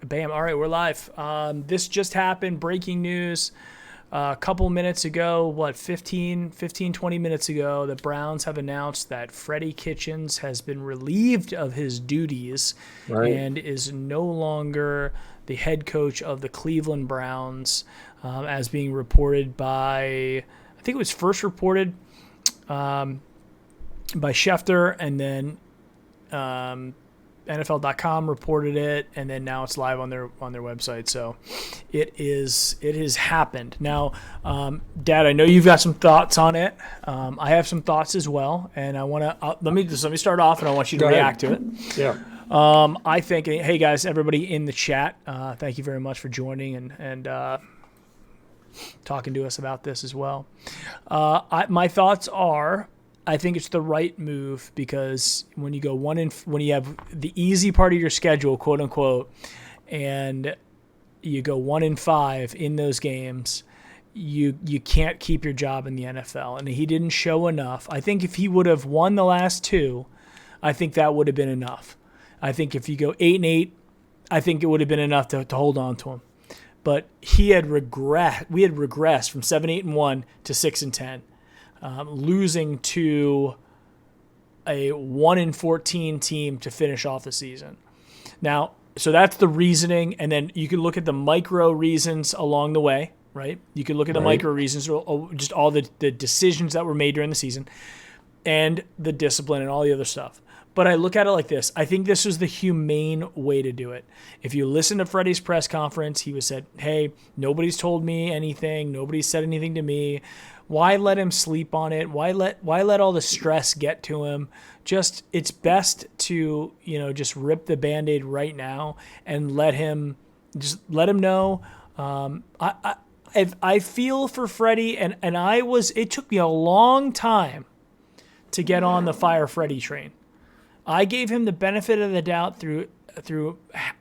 Bam. All right, we're live. This just happened. Breaking news. A couple minutes ago, 20 minutes ago, the Browns have announced that Freddie Kitchens has been relieved of his duties and is no longer the head coach of the Cleveland Browns, as being reported by, I think it was first reported by Schefter, and then NFL.com reported it, and then now it's live on their website. So it has happened. Now, Dad, I know you've got some thoughts on it. I have some thoughts as well, and I want to let me start off, and I want you to react to it. Yeah. I think, hey guys, everybody in the chat, thank you very much for joining and talking to us about this as well. My thoughts are, I think it's the right move, because when you go when you have the easy part of your schedule, quote unquote, and you go 1-5 in those games, you can't keep your job in the NFL. And he didn't show enough. I think if he would have won the last two, I think that would have been enough. I think if you go 8-8, I think it would have been enough to hold on to him. But we had regressed from 7-8-1 to 6-10. Losing to a 1-14 team to finish off the season. Now, so that's the reasoning, and then you can look at the micro reasons along the way, right? You can look at the micro reasons, just all the decisions that were made during the season, and the discipline and all the other stuff. But I look at it like this. I think this was the humane way to do it. If you listen to Freddie's press conference, he was said, hey, nobody's told me anything. Nobody's said anything to me. Why let him sleep on it? Why let all the stress get to him? Just, it's best to, just rip the Band-Aid right now and let him know. I feel for Freddie, and it took me a long time to get on the Fire Freddie train. I gave him the benefit of the doubt through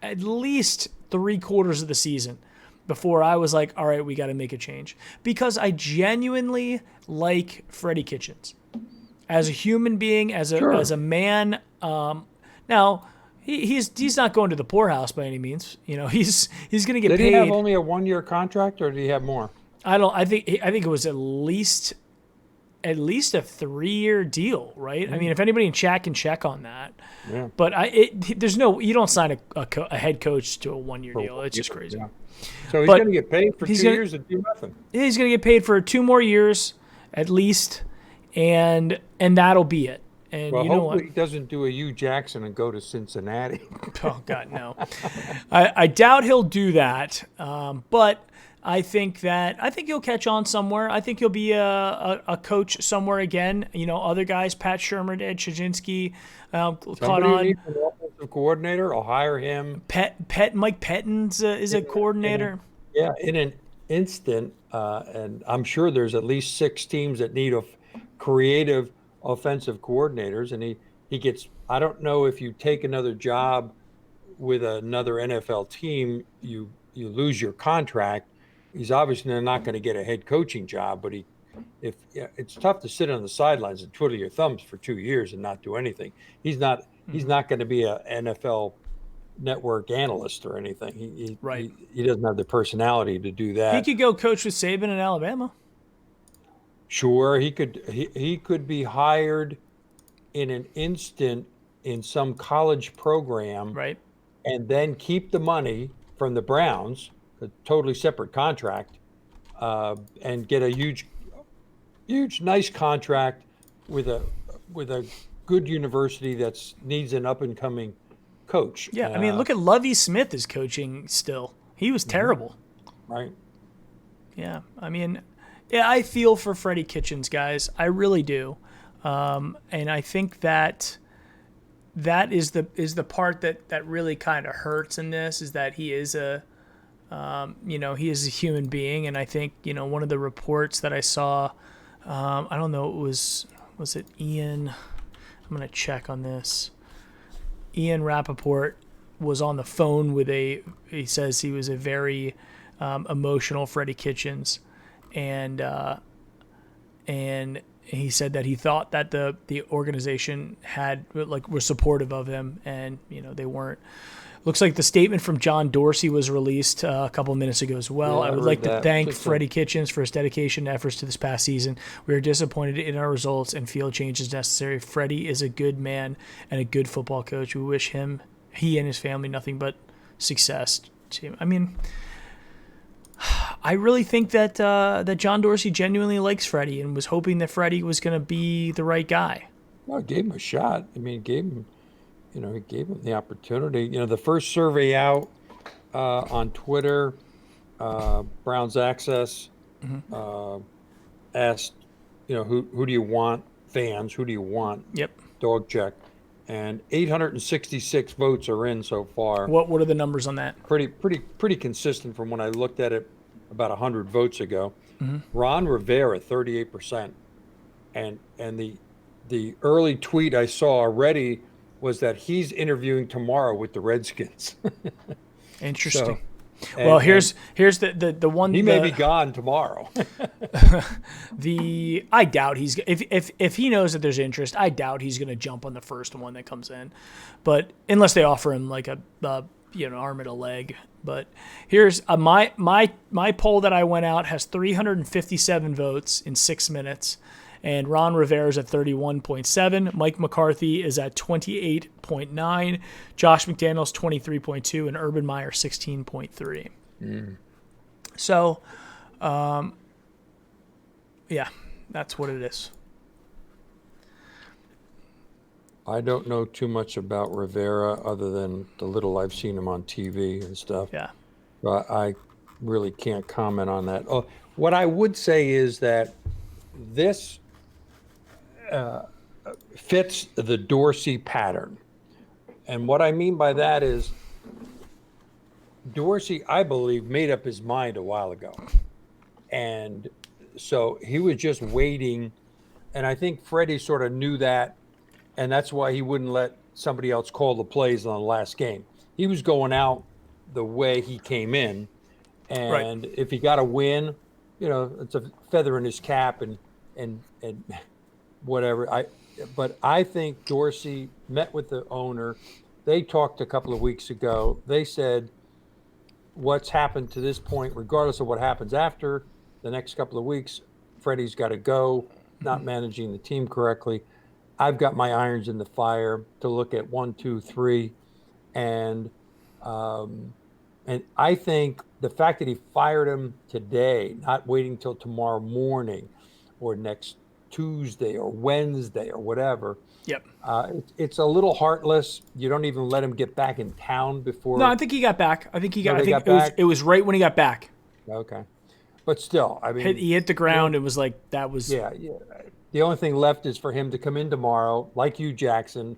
at least 3/4 of the season before I was like, all right, we got to make a change. Because I genuinely like Freddie Kitchens as a human being, as a man. Now, he's not going to the poorhouse by any means. He's going to get paid. Did he have only a 1-year contract, or did he have more? I think it was at least a 3-year deal, right? Mm-hmm. I mean, if anybody in chat can check on that. Yeah. But you don't sign a head coach to a 1-year deal. It's just crazy. Yeah. So he's going to get paid for 2 years and do nothing. He's going to get paid for 2 more years at least, and that'll be it. And well, you know hopefully what? He doesn't do a Hugh Jackson and go to Cincinnati. Oh God, no. I doubt he'll do that. But I think he'll catch on somewhere. I think he'll be a coach somewhere again. Other guys, Pat Shurmur did, Chajinski, caught on. Needs an offensive coordinator. I'll hire him. Mike Pettin's is a coordinator. In an instant, and I'm sure there's at least 6 teams that need creative offensive coordinators, and he gets. I don't know if you take another job with another NFL team, you lose your contract. He's obviously not going to get a head coaching job, but it's tough to sit on the sidelines and twiddle your thumbs for 2 years and not do anything. He's not going to be a NFL Network analyst or anything. He doesn't have the personality to do that. He could go coach with Saban in Alabama. Sure, he could be hired in an instant in some college program, right? And then keep the money from the Browns, a totally separate contract, and get a huge, nice contract with a good university that needs an up and coming coach. Yeah, I mean, look at Lovie Smith is coaching still. He was terrible. Right. Yeah, I mean, yeah, I feel for Freddie Kitchens, guys. I really do, and I think that is the part that really kind of hurts in this, is that he is he is a human being, and I think one of the reports that I saw, I don't know, was it Ian? I'm gonna check on this. Ian Rappaport was on the phone with he says he was a very emotional Freddie Kitchens, and he said that he thought that the organization were supportive of him, and they weren't. Looks like the statement from John Dorsey was released a couple of minutes ago as well. Yeah, I would read like to that. thank Just Freddie Kitchens for his dedication and efforts to this past season. We are disappointed in our results and feel change is necessary. Freddie is a good man and a good football coach. We wish he and his family nothing but success. I mean, I really think that that John Dorsey genuinely likes Freddie and was hoping that Freddie was going to be the right guy. well, I gave him a shot. I mean, he gave him the opportunity. The first survey out on Twitter, Browns Access asked, who do you want? Fans, who do you want? Yep. Dog check, and 866 votes are in so far. What are the numbers on that? Pretty consistent from when I looked at it about 100 votes ago. Ron Rivera, 38%, and the early tweet I saw already was that he's interviewing tomorrow with the Redskins. Interesting. So, well, here's the one. He may be gone tomorrow. I doubt he's if he knows that there's interest. I doubt he's going to jump on the first one that comes in, but unless they offer him like an arm and a leg. But here's my poll that I went out has 357 votes in 6 minutes. And Ron Rivera's at 31.7. Mike McCarthy is at 28.9. Josh McDaniels 23.2, and Urban Meyer 16.3. So, yeah, that's what it is. I don't know too much about Rivera other than the little I've seen him on TV and stuff. Yeah. But I really can't comment on that. Oh, what I would say is that this fits the Dorsey pattern. And what I mean by that is Dorsey, I believe, made up his mind a while ago. And so he was just waiting. And I think Freddie sort of knew that. And that's why he wouldn't let somebody else call the plays on the last game. He was going out the way he came in. And if he got a win, it's a feather in his cap and whatever. But I think Dorsey met with the owner. They talked a couple of weeks ago. They said what's happened to this point, regardless of what happens after the next couple of weeks, Freddie's got to go, not managing the team correctly. I've got my irons in the fire to look at 1, 2, 3. And I think the fact that he fired him today, not waiting till tomorrow morning or next Tuesday or Wednesday or whatever. Yep. It's a little heartless. You don't even let him get back in town before. No, I think he got back. I think back? It was right when he got back. Okay. But still, I mean. He hit the ground. It was like that was. Yeah. The only thing left is for him to come in tomorrow, like you, Jackson,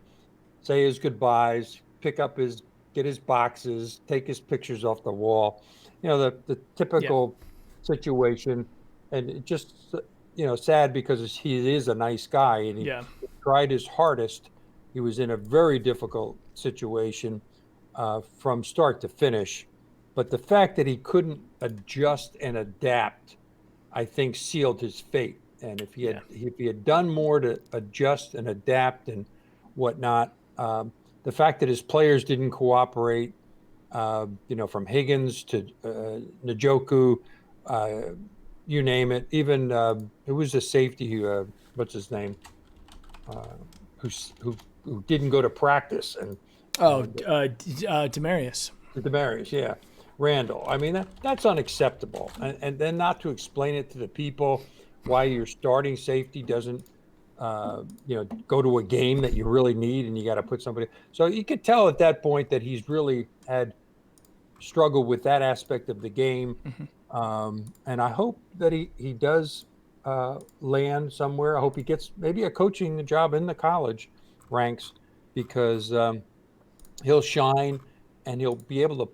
say his goodbyes, get his boxes, take his pictures off the wall. The typical situation. And it just, sad because he is a nice guy and he tried his hardest. He was in a very difficult situation from start to finish. But the fact that he couldn't adjust and adapt, I think, sealed his fate. And if he had done more to adjust and adapt and whatnot, the fact that his players didn't cooperate, from Higgins to Njoku, you name it. Even it was a safety who, what's his name, who didn't go to practice and Demarius. Demarius, yeah, Randall. I mean that's unacceptable. And then not to explain it to the people why your starting safety doesn't go to a game that you really need and you got to put somebody. So you could tell at that point that he's really had struggled with that aspect of the game. And I hope that he does land somewhere. I hope he gets maybe a coaching job in the college ranks because he'll shine and he'll be able to.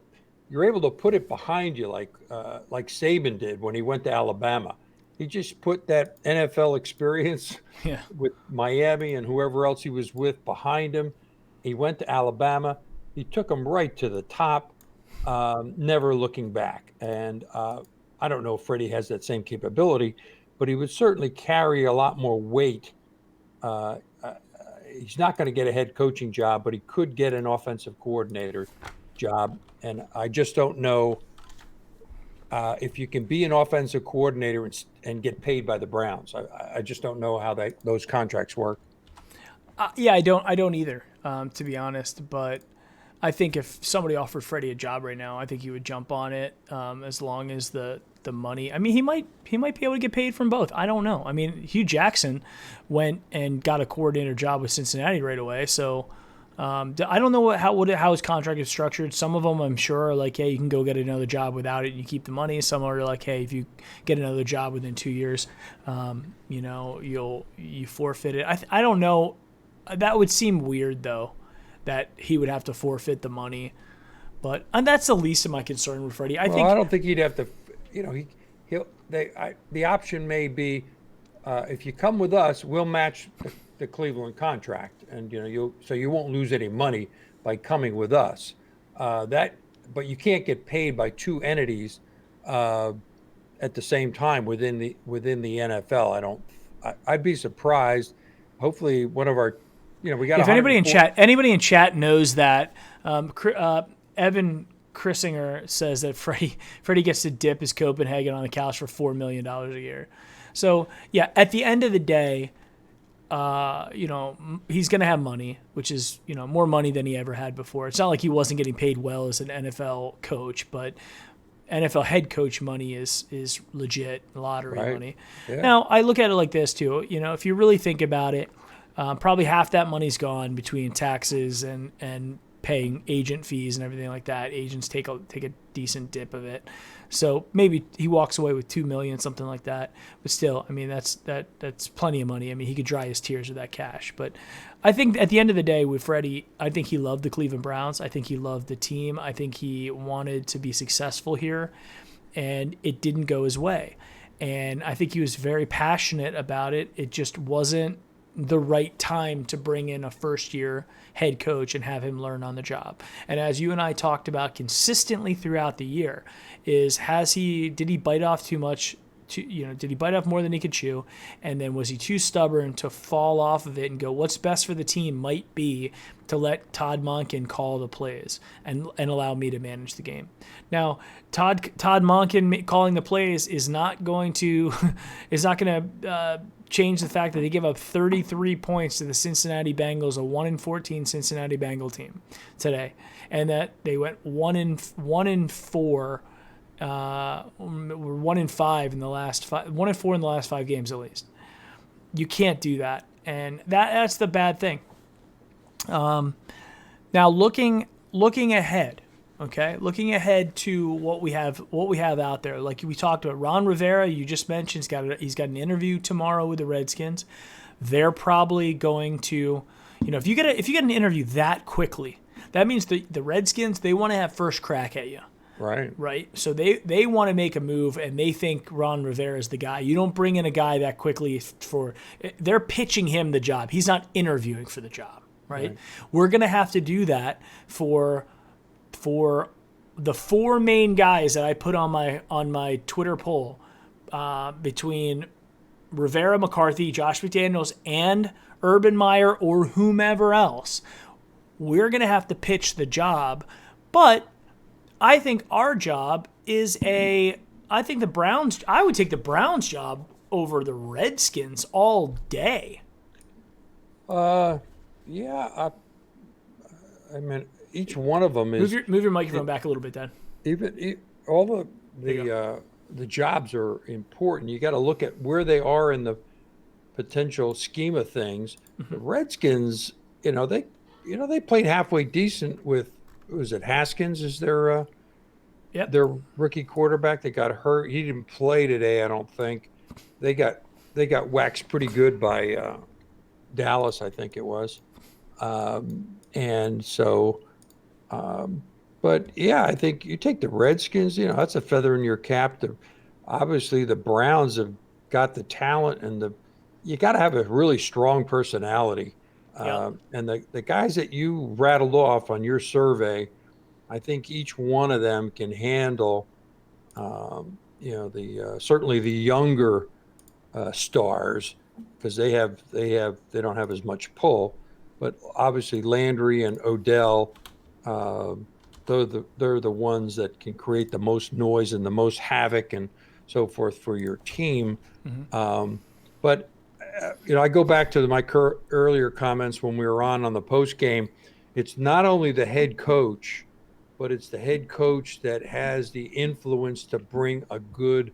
You're able to put it behind you like Saban did when he went to Alabama. He just put that NFL experience with Miami and whoever else he was with behind him. He went to Alabama. He took them right to the top, never looking back. And I don't know if Freddie has that same capability, but he would certainly carry a lot more weight. He's not going to get a head coaching job, but he could get an offensive coordinator job, and I just don't know if you can be an offensive coordinator and get paid by the Browns. I just don't know how those contracts work. Yeah, I don't either, to be honest. But I think if somebody offered Freddie a job right now, I think he would jump on it, as long as the money. I mean, he might be able to get paid from both. I don't know. I mean, Hugh Jackson went and got a coordinator job with Cincinnati right away. So I don't know how his contract is structured. Some of them, I'm sure, are like, hey, you can go get another job without it, and you keep the money. Some are like, hey, if you get another job within 2 years, you forfeit it. I don't know. That would seem weird though, that he would have to forfeit the money. And that's the least of my concern with Freddie. I Well, think I don't think he'd have to. The option may be, if you come with us, we'll match the Cleveland contract, and you won't lose any money by coming with us. But you can't get paid by two entities at the same time within the NFL. I'd be surprised. Hopefully, one of our, we got. if anybody in chat knows that, Evan Chrissinger says that Freddie gets to dip his Copenhagen on the couch for $4 million a year. So yeah, at the end of the day, he's going to have money, which is, more money than he ever had before. It's not like he wasn't getting paid well as an NFL coach, but NFL head coach money is legit lottery money. Yeah. Now, I look at it like this too. If you really think about it, probably half that money's gone between taxes and paying agent fees and everything like that. Agents take a decent dip of it. So maybe he walks away with $2 million, something like that. But still, I mean, that's plenty of money. I mean, he could dry his tears with that cash. But I think at the end of the day with Freddie, I think he loved the Cleveland Browns. I think he loved the team. I think he wanted to be successful here, and it didn't go his way. And I think he was very passionate about it. It just wasn't the right time to bring in a first-year head coach and have him learn on the job. And as you and I talked about consistently throughout the year, did he bite off too much? Did he bite off more than he could chew? And then was he too stubborn to fall off of it and go, what's best for the team might be to let Todd Monken call the plays and allow me to manage the game. Now, Todd Monken calling the plays is not going to change the fact that they give up 33 points to the Cincinnati Bengals, a 1-14 Cincinnati Bengal team today, and that they went 1-4. 1-5 in the last 5, 1-4 in the last 5 games at least. You can't do that, and that's the bad thing. Now looking ahead, okay, looking ahead to what we have out there, like we talked about, Ron Rivera. You just mentioned he's got an interview tomorrow with the Redskins. They're probably going to, if you get an interview that quickly, that means the Redskins, they want to have first crack at you. Right. So they want to make a move, and they think Ron Rivera is the guy. You don't bring in a guy that quickly they're pitching him the job. He's not interviewing for the job, right? We're going to have to do that for the 4 main guys that I put on my Twitter poll, between Rivera, McCarthy, Josh McDaniels, and Urban Meyer or whomever else. We're going to have to pitch the job, but I think our job is I would take the Browns job over the Redskins all day. Yeah. I mean, each one of them is. Move your microphone back a little bit, Dan. All the jobs are important. You got to look at where they are in the potential scheme of things. Mm-hmm. The Redskins, they played halfway decent with. Was it Haskins? Is their rookie quarterback that got hurt? He didn't play today, I don't think. They got waxed pretty good by Dallas, I think it was. And so, but yeah, I think you take the Redskins. That's a feather in your cap. Obviously, the Browns have got the talent, and you got to have a really strong personality. And the guys that you rattled off on your survey, I think each one of them can handle, certainly the younger stars, because they don't have as much pull, but obviously Landry and Odell, they're the ones that can create the most noise and the most havoc and so forth for your team. But I go back to my earlier comments when we were on the post game. It's not only the head coach, but it's the head coach that has the influence to bring a good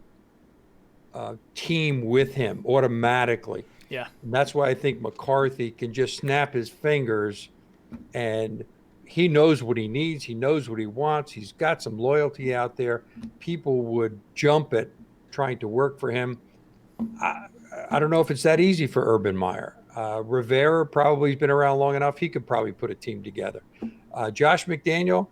team with him automatically. Yeah. And that's why I think McCarthy can just snap his fingers, and he knows what he needs. He knows what he wants. He's got some loyalty out there. People would jump at trying to work for him. I don't know if it's that easy for Urban Meyer. Rivera probably has been around long enough. He could probably put a team together. Josh McDaniel,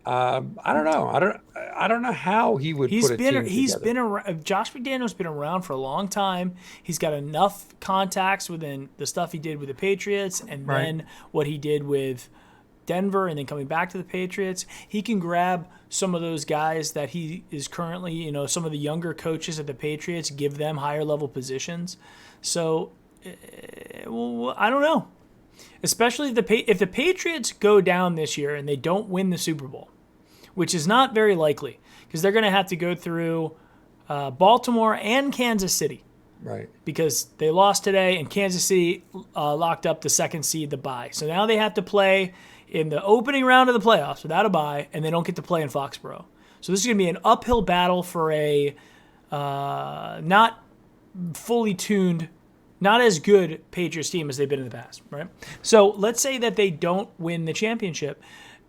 I don't know. I don't know how he would put a team together. He's been around. Josh McDaniel's been around for a long time. He's got enough contacts within the stuff he did with the Patriots, and then what he did with Denver, and then coming back to the Patriots. He can grab some of those guys that he is currently, some of the younger coaches at the Patriots, give them higher level positions. So, I don't know. Especially if the Patriots go down this year and they don't win the Super Bowl, which is not very likely because they're going to have to go through Baltimore and Kansas City. Right. Because they lost today and Kansas City locked up the second seed, the bye. So now they have to play in the opening round of the playoffs without a bye, and they don't get to play in Foxborough. So this is going to be an uphill battle for a not fully tuned, not as good Patriots team as they've been in the past, right? So let's say that they don't win the championship.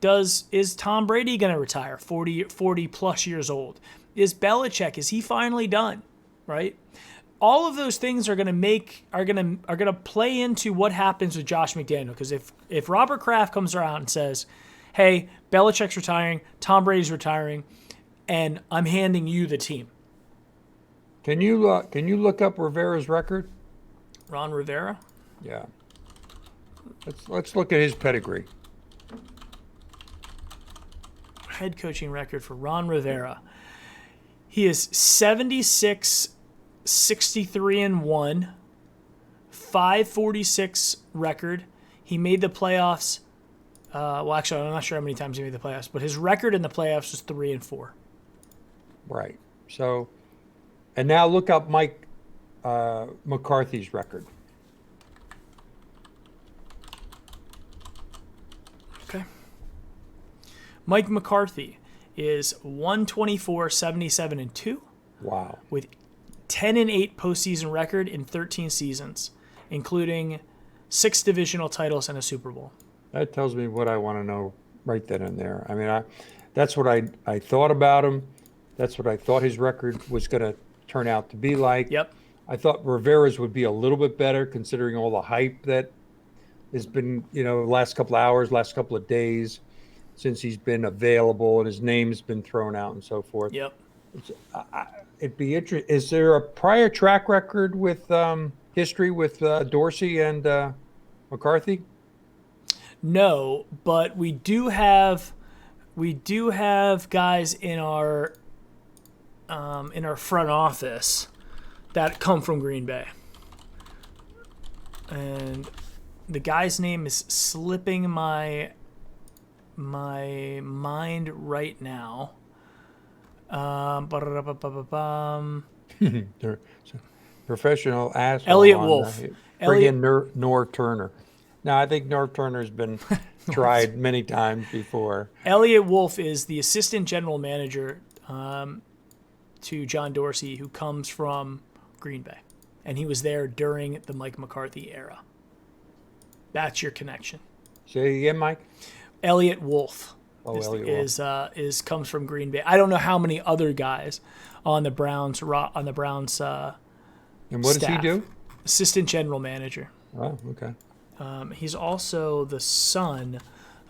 Is Tom Brady going to retire 40 plus years old? Is Belichick, is he finally done, right? All of those things are going to play into what happens with Josh McDaniel, because if Robert Kraft comes around and says, "Hey, Belichick's retiring, Tom Brady's retiring, and I'm handing you the team." Can you look up Rivera's record? Ron Rivera? Yeah. Let's look at his pedigree. Head coaching record for Ron Rivera. He is 76 63-1, 546 record. He made the playoffs. Actually, I'm not sure how many times he made the playoffs, but his record in the playoffs was 3-4. Right. So, and now look up Mike McCarthy's record. Okay. Mike McCarthy is 124, 77-2. Wow. With 10-8 postseason record in 13 seasons, including 6 divisional titles and a Super Bowl. That tells me what I want to know right then and there. I mean, that's what I thought about him. That's what I thought his record was going to turn out to be like. Yep. I thought Rivera's would be a little bit better considering all the hype that has been, last couple of hours, last couple of days since he's been available and his name's been thrown out and so forth. Yep. It'd be interesting. Is there a prior track record with history with Dorsey and McCarthy? No, but we do have guys in our front office that come from Green Bay, and the guy's name is slipping my mind right now. Professional asshole. Elliot Wolf. Friggin' Norv Turner. Now, I think Norv Turner's been tried many times before. Elliot Wolf is the assistant general manager to John Dorsey, who comes from Green Bay, and he was there during the Mike McCarthy era. That's your connection. Say again, Mike. Elliot Wolf. Elliot Wolf comes from Green Bay. I don't know how many other guys on the Browns and what staff. does he do? Assistant general manager. Oh, okay. He's also the son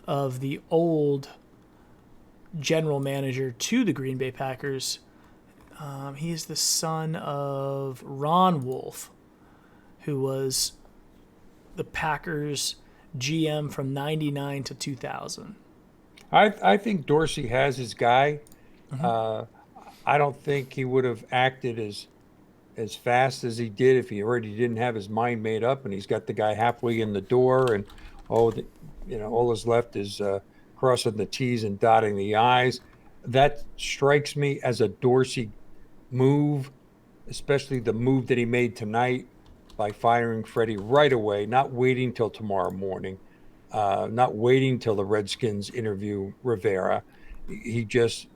of the old general manager to the Green Bay Packers. He is the son of Ron Wolf, who was the Packers GM from 99 to 2000. I think Dorsey has his guy. Mm-hmm. I don't think he would have acted as fast as he did if he already didn't have his mind made up and he's got the guy halfway in the door and all that's left is crossing the T's and dotting the I's. That strikes me as a Dorsey move, especially the move that he made tonight by firing Freddie right away, not waiting till tomorrow morning, not waiting till the Redskins interview Rivera. He just,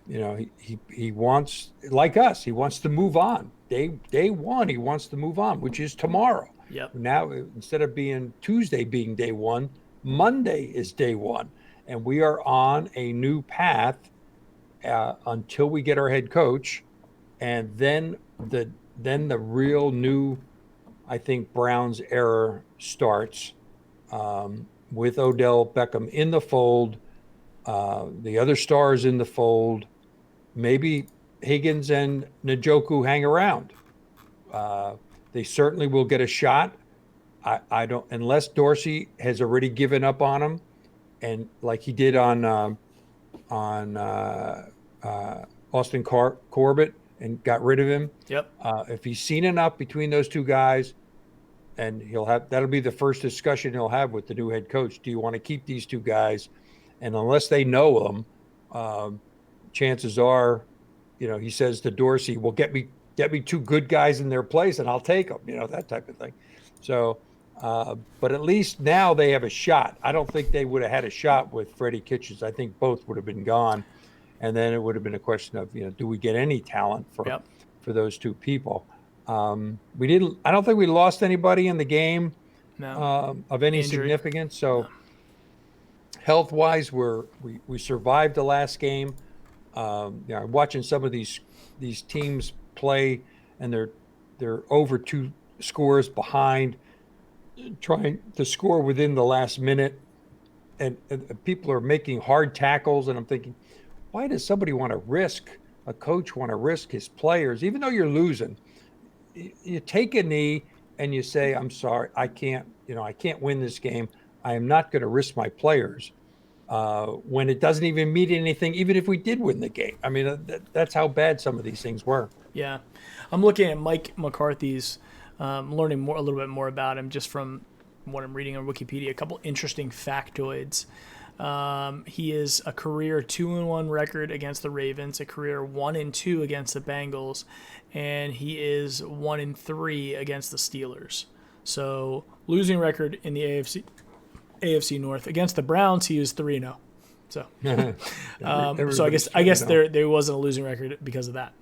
he wants, like us, he wants to move on. Day one, he wants to move on, which is tomorrow. Yep. Now, instead of being Tuesday being day one, Monday is day one. And we are on a new path until we get our head coach. And then the real new, I think, Browns era starts with Odell Beckham in the fold, the other stars in the fold. Maybe Higgins and Njoku hang around. They certainly will get a shot. I don't, unless Dorsey has already given up on him, and like he did on Austin Corbett and got rid of him. Yep. If he's seen enough between those two guys, and that'll be the first discussion he'll have with the new head coach. Do you want to keep these two guys? And unless they know them, chances are, he says to Dorsey, "Well, get me two good guys in their place, and I'll take them." That type of thing. So, but at least now they have a shot. I don't think they would have had a shot with Freddie Kitchens. I think both would have been gone, and then it would have been a question of, do we get any talent for those two people? We didn't. I don't think we lost anybody in the game of any significance. So, health-wise, we survived the last game. I'm watching some of these teams play, and they're over 2 scores behind, trying to score within the last minute, and people are making hard tackles, and I'm thinking, why does a coach want to risk his players, even though you're losing? You take a knee and you say, "I'm sorry, I can't win this game. I am not going to risk my players." When it doesn't even mean anything, even if we did win the game. I mean, that's how bad some of these things were. Yeah. I'm looking at Mike McCarthy's, learning a little bit more about him just from what I'm reading on Wikipedia. A couple interesting factoids. He is a career 2-1 record against the Ravens, a career 1-2 against the Bengals, and he is 1-3 against the Steelers. So losing record in the AFC North. Against the Browns, he was 3-0. So, so I guess there wasn't a losing record because of that.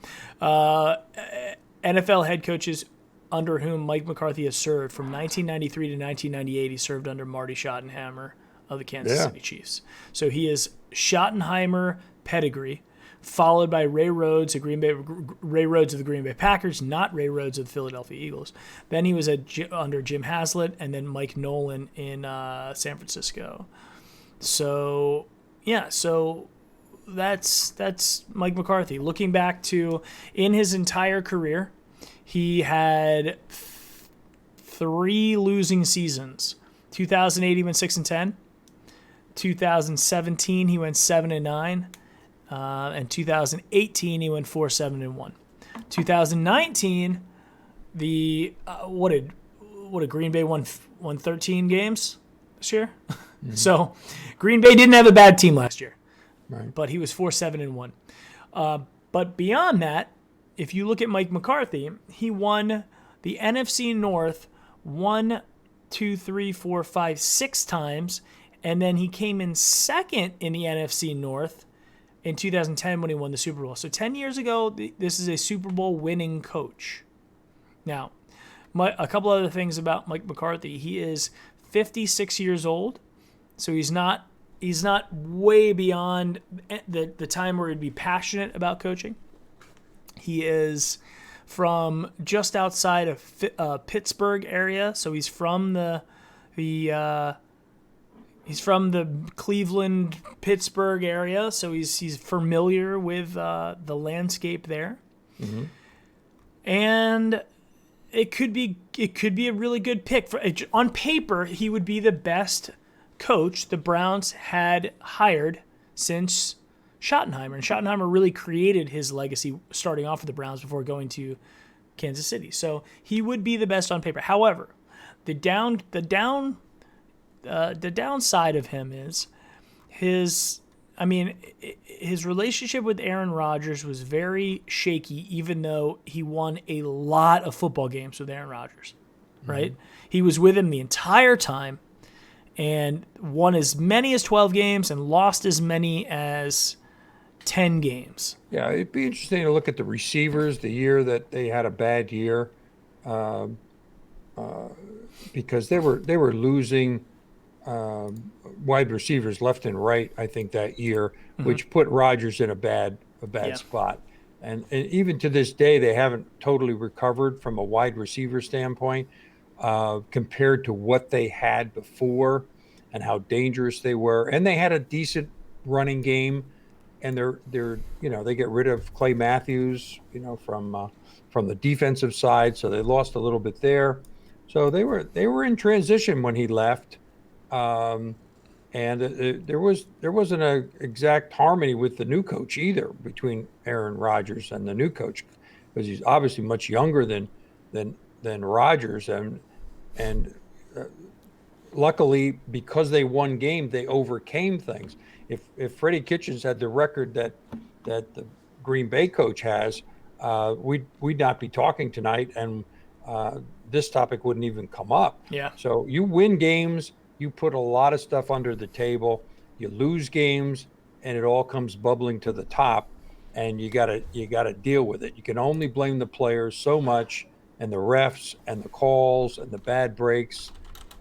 NFL head coaches under whom Mike McCarthy has served from 1993 to 1998. He served under Marty Schottenheimer of the Kansas City Chiefs. So he is Schottenheimer pedigree, followed by Ray Rhodes of the Green Bay Packers, not Ray Rhodes of the Philadelphia Eagles. Then he was under Jim Haslett, and then Mike Nolan in San Francisco. So that's Mike McCarthy. Looking back to in his entire career, he had 3 losing seasons. 2008 he went 6-10. 2017 he went 7-9. And 2018 he went 4-7-1. 2019, what did Green Bay won 13 games this year? Mm-hmm. So Green Bay didn't have a bad team last year, right? But he was 4-7-1. But beyond that, if you look at Mike McCarthy, he won the NFC North 1, 2, 3, 4, 5, 6 times, and then he came in second in the NFC North in 2010 when he won the Super Bowl. So 10 years ago, this is a Super Bowl winning coach. Now, a couple other things about Mike McCarthy. He is 56 years old, so he's not way beyond the time where he'd be passionate about coaching. He is from just outside of Pittsburgh area, so he's from the Cleveland, Pittsburgh area, so he's familiar with the landscape there. Mm-hmm. And it could be a really good pick. On paper, he would be the best coach the Browns had hired since Schottenheimer. And Schottenheimer really created his legacy starting off with the Browns before going to Kansas City. So he would be the best on paper. However, the downside of him is his relationship with Aaron Rodgers was very shaky, even though he won a lot of football games with Aaron Rodgers, right? He was with him the entire time and won as many as 12 games and lost as many as 10 games. Yeah, it'd be interesting to look at the receivers the year that they had a bad year, um, because they were losing wide receivers left and right. I think that year, which put Rodgers in a bad Yeah. spot. And even to this day, they haven't totally recovered from a wide receiver standpoint, compared to what they had before and how dangerous they were. And they had a decent running game, and they get rid of Clay Matthews, from the defensive side, so they lost a little bit there. So they were in transition when he left, um, and there wasn't a exact harmony with the new coach either, between Aaron Rodgers and the new coach, because he's obviously much younger than Rodgers, and luckily, because they won games, they overcame things. If Freddie Kitchens had the record that the Green Bay coach has, we'd not be talking tonight, and this topic wouldn't even come up. Yeah. So you win games, you put a lot of stuff under the table. You lose games, and it all comes bubbling to the top, and you gotta deal with it. You can only blame the players so much, and the refs, and the calls, and the bad breaks,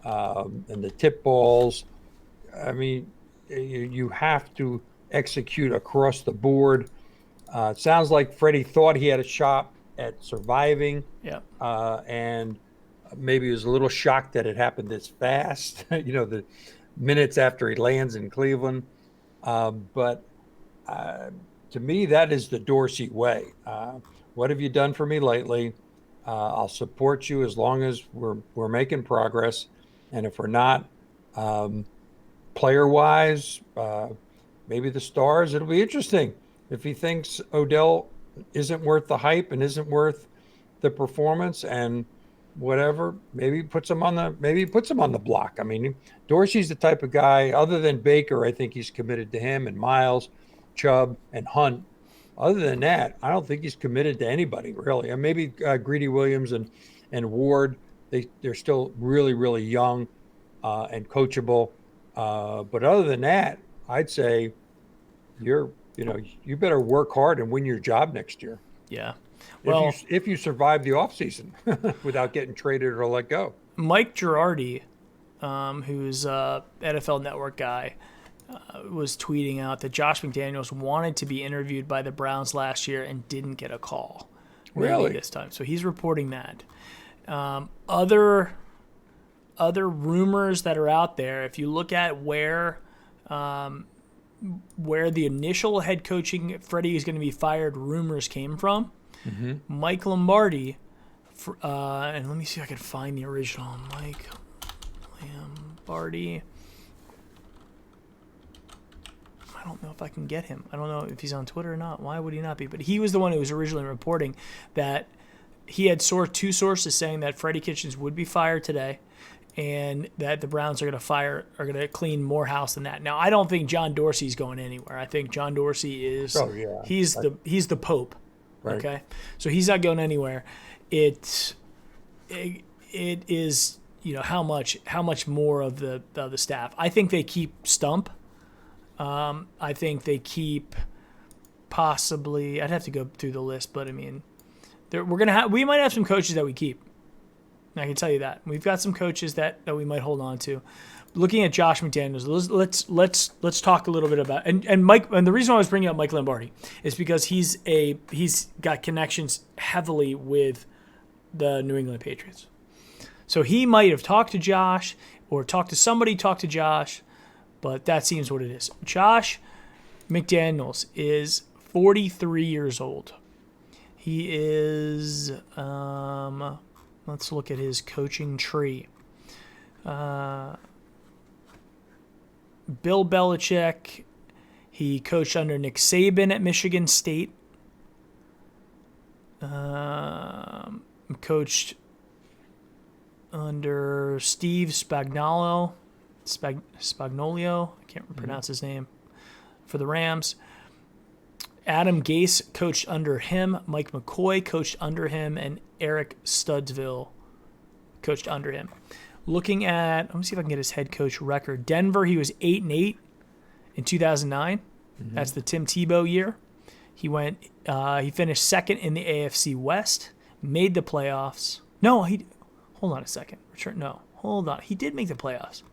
and the tip balls. I mean, you have to execute across the board. It sounds like Freddie thought he had a shot at surviving, Yeah. and maybe he was a little shocked that it happened this fast, the minutes after he lands in Cleveland. But uh, to me, that is the Dorsey way. What have you done for me lately? I'll support you as long as we're making progress, and if we're not, um, player wise, maybe the stars. It'll be interesting if he thinks Odell isn't worth the hype and isn't worth the performance and whatever. Maybe he puts him on the block. I mean, Dorsey's the type of guy. Other than Baker, I think he's committed to him and Miles, Chubb, and Hunt. Other than that, I don't think he's committed to anybody really. And maybe Greedy Williams and Ward. They're still really really young, and coachable. But other than that, I'd say you better work hard and win your job next year Yeah. if you Well, if you survive the offseason without getting traded or let go. Mike Girardi, who's a NFL Network guy, was tweeting out that Josh McDaniels wanted to be interviewed by the Browns last year and didn't get a call. Maybe Really? this time. So he's reporting that. Other rumors that are out there, if you look at where the initial head coaching Freddie is going to be fired rumors came from, Mike Lombardi, and let me see if I can find the original. Mike Lombardi. I don't know if I can get him. I don't know if he's on Twitter or not. Why would he not be? But he was the one who was originally reporting that he had two sources saying that Freddie Kitchens would be fired today, and that the Browns are going to clean more house than that. Now, I don't think John Dorsey's going anywhere. I think John Dorsey is Oh yeah. he's the Pope. Right. Okay, so he's not going anywhere. It is how much more of the staff. I think they keep Stump. I think they keep possibly. I'd have to go through the list, but I mean, we might have some coaches that we keep. I can tell you that we've got some coaches that we might hold on to. Looking at Josh McDaniels, let's talk a little bit about and Mike. And the reason why I was bringing up Mike Lombardi is because he's got connections heavily with the New England Patriots. So he might have talked to Josh or talked to Josh, but that seems what it is. Josh McDaniels is 43 years old. He is, let's look at his coaching tree. Bill Belichick, he coached under Nick Saban at Michigan State. Coached under Steve Spagnuolo Spagnolio. I can't pronounce his name. For the Rams. Adam Gase coached under him. Mike McCoy coached under him. And Eric Studsville coached under him. Looking at, let me see if I can get his head coach record. Denver, he was 8-8 in 2009. That's the Tim Tebow year. He finished second in the AFC West, made the playoffs. No, hold on a second. Hold on. He did make the playoffs.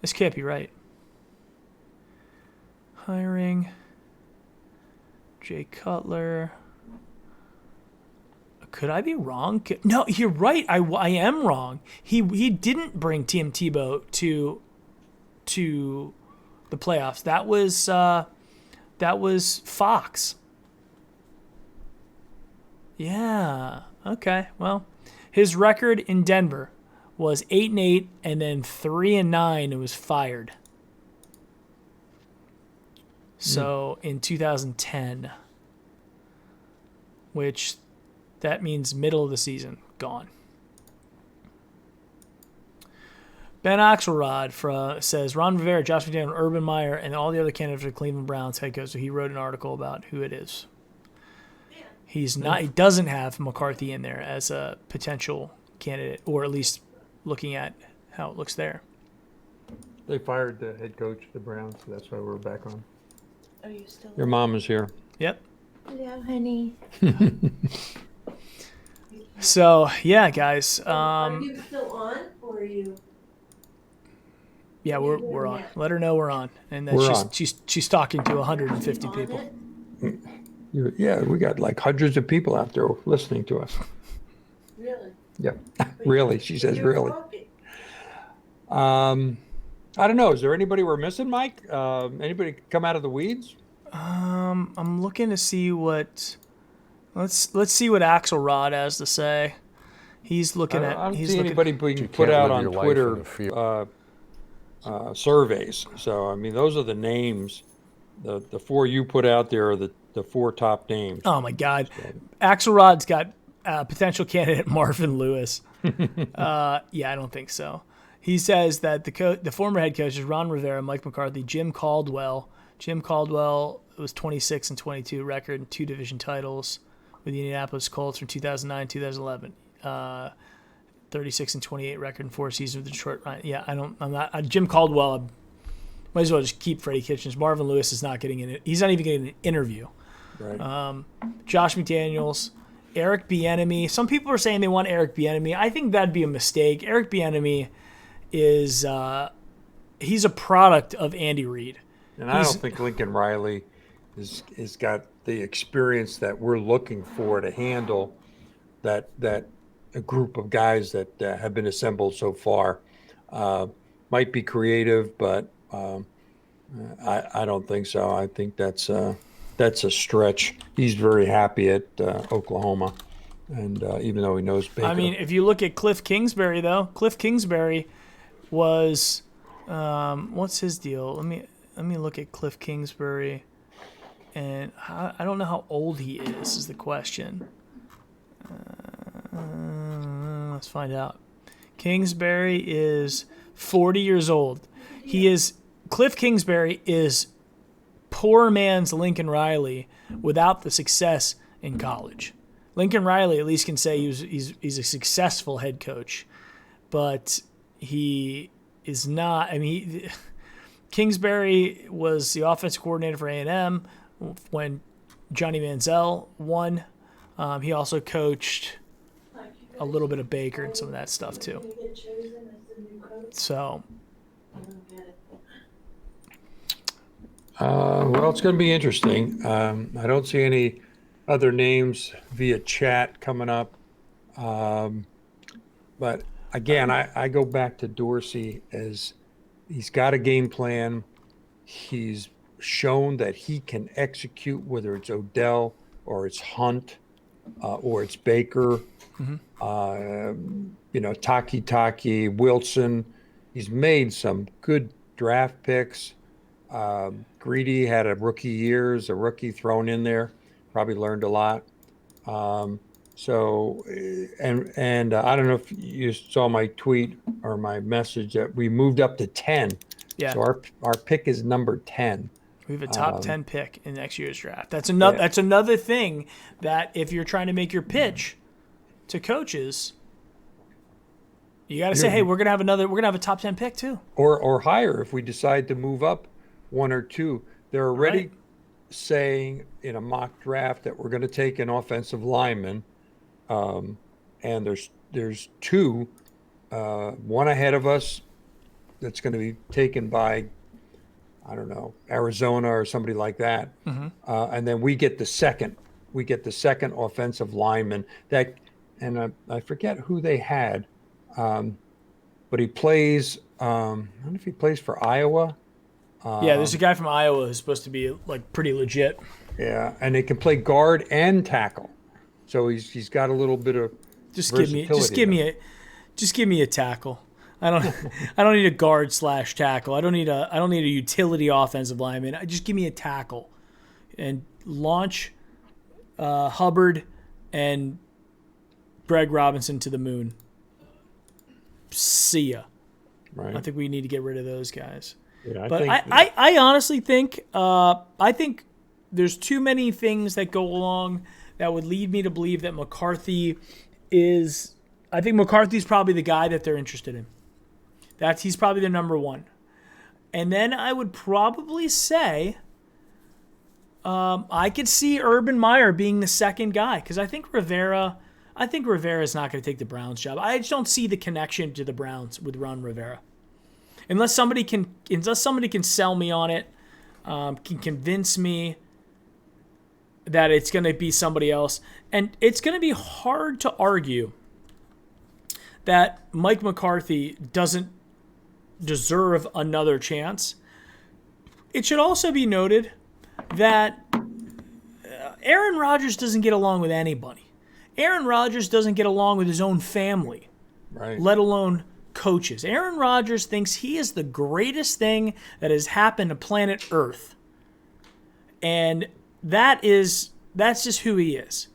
This can't be right. Hiring Jay Cutler. Could I be wrong? No, you're right. I am wrong. He didn't bring Tim Tebow to the playoffs. That was Fox. Yeah. Okay. Well, his record in Denver was 8-8 and then 3-9 and was fired. So in 2010, which that means middle of the season, gone. Ben Axelrod says Ron Rivera, Josh McDaniels, Urban Meyer, and all the other candidates for the Cleveland Browns head coach. So he wrote an article about who it is. He's not. He doesn't have McCarthy in there as a potential candidate, or at least looking at how it looks there. They fired the head coach of the Browns, so that's why we're back on. Are you still? Your mom is here. Yep. Hello, honey. So yeah, guys. Are you still on, or are you? Yeah, we're on. Let her know we're on, and that We're on. she's talking to 150 on people. it? Yeah, we got like hundreds of people out there listening to us. Really? Yeah, really. She says You're really. talking. I don't know. Is there anybody we're missing, Mike? Anybody come out of the weeds? I'm looking to see what. Let's see what Axelrod has to say. He's looking at. I don't he's see looking, anybody being You put can't out live on your life Twitter in the field. surveys. So I mean, those are the names. The four you put out there are the four top names. Oh my God, Axelrod's got potential candidate Marvin Lewis. Yeah, I don't think so. He says that the former head coaches Ron Rivera, Mike McCarthy, Jim Caldwell. Jim Caldwell was 26-22 record and 2 division titles with the Indianapolis Colts from 2009 2011. 36-28 record and 4 seasons with the Detroit. Yeah, I'm not. Jim Caldwell. Might as well just keep Freddie Kitchens. Marvin Lewis is not getting in it. He's not even getting an interview. Right. Josh McDaniels, Eric Bieniemy. Some people are saying they want Eric Bieniemy. I think that'd be a mistake. Eric Bieniemy is he's a product of Andy Reid. And I don't think Lincoln Riley has got the experience that we're looking for to handle that a group of guys that have been assembled so far. Might be creative, but I don't think so. I think that's a stretch. He's very happy at Oklahoma, and even though he knows Baker. I mean, if you look at Cliff Kingsbury, though, Cliff Kingsbury was what's his deal? Let me look at Cliff Kingsbury, and I don't know how old he is the question. Let's find out. Kingsbury is 40 years old. Cliff Kingsbury is poor man's Lincoln Riley without the success in college. Lincoln Riley at least can say he's a successful head coach, but he is not. I mean, Kingsbury was the offensive coordinator for A&M when Johnny Manziel won. He also coached a little bit of Baker and some of that stuff too. So. Well, it's going to be interesting. I don't see any other names via chat coming up. But again, I go back to Dorsey as he's got a game plan. He's shown that he can execute, whether it's Odell or it's Hunt or it's Baker, Taki, Wilson. He's made some good draft picks. Greedy had a rookie year as a rookie thrown in there, probably learned a lot. So, and I don't know if you saw my tweet or my message that we moved up to 10. Yeah. So our pick is number 10. We have a top 10 pick in next year's draft. That's another. Yeah. That's another thing that if you're trying to make your pitch to coaches, you got to say, hey, we're gonna have a top 10 pick too. Or higher if we decide to move up one or two. They're already Right. saying in a mock draft that we're going to take an offensive lineman, and there's two, one ahead of us that's going to be taken by, I don't know, Arizona or somebody like that, and then we get the second. We get the second offensive lineman that, and I forget who they had, but he plays. I don't know if he plays for Iowa. Yeah, there's a guy from Iowa who's supposed to be like pretty legit. Yeah, and they can play guard and tackle, so he's got a little bit of Just give versatility there. just give me a tackle. I don't I don't need a guard / tackle. I don't need a utility offensive lineman. Just give me a tackle, and launch Hubbard and Greg Robinson to the moon. See ya. Right. I think we need to get rid of those guys. Yeah, But think I honestly think I think there's too many things that go along that would lead me to believe that McCarthy is. I think McCarthy's probably the guy that they're interested in. He's probably their number one. And then I would probably say I could see Urban Meyer being the second guy because I think Rivera's not going to take the Browns job. I just don't see the connection to the Browns with Ron Rivera. Unless somebody can sell me on it, can convince me that it's going to be somebody else. And it's going to be hard to argue that Mike McCarthy doesn't deserve another chance. It should also be noted that Aaron Rodgers doesn't get along with anybody. Aaron Rodgers doesn't get along with his own family, right. let alone coaches. Aaron Rodgers thinks he is the greatest thing that has happened to planet Earth. And that's just who he is.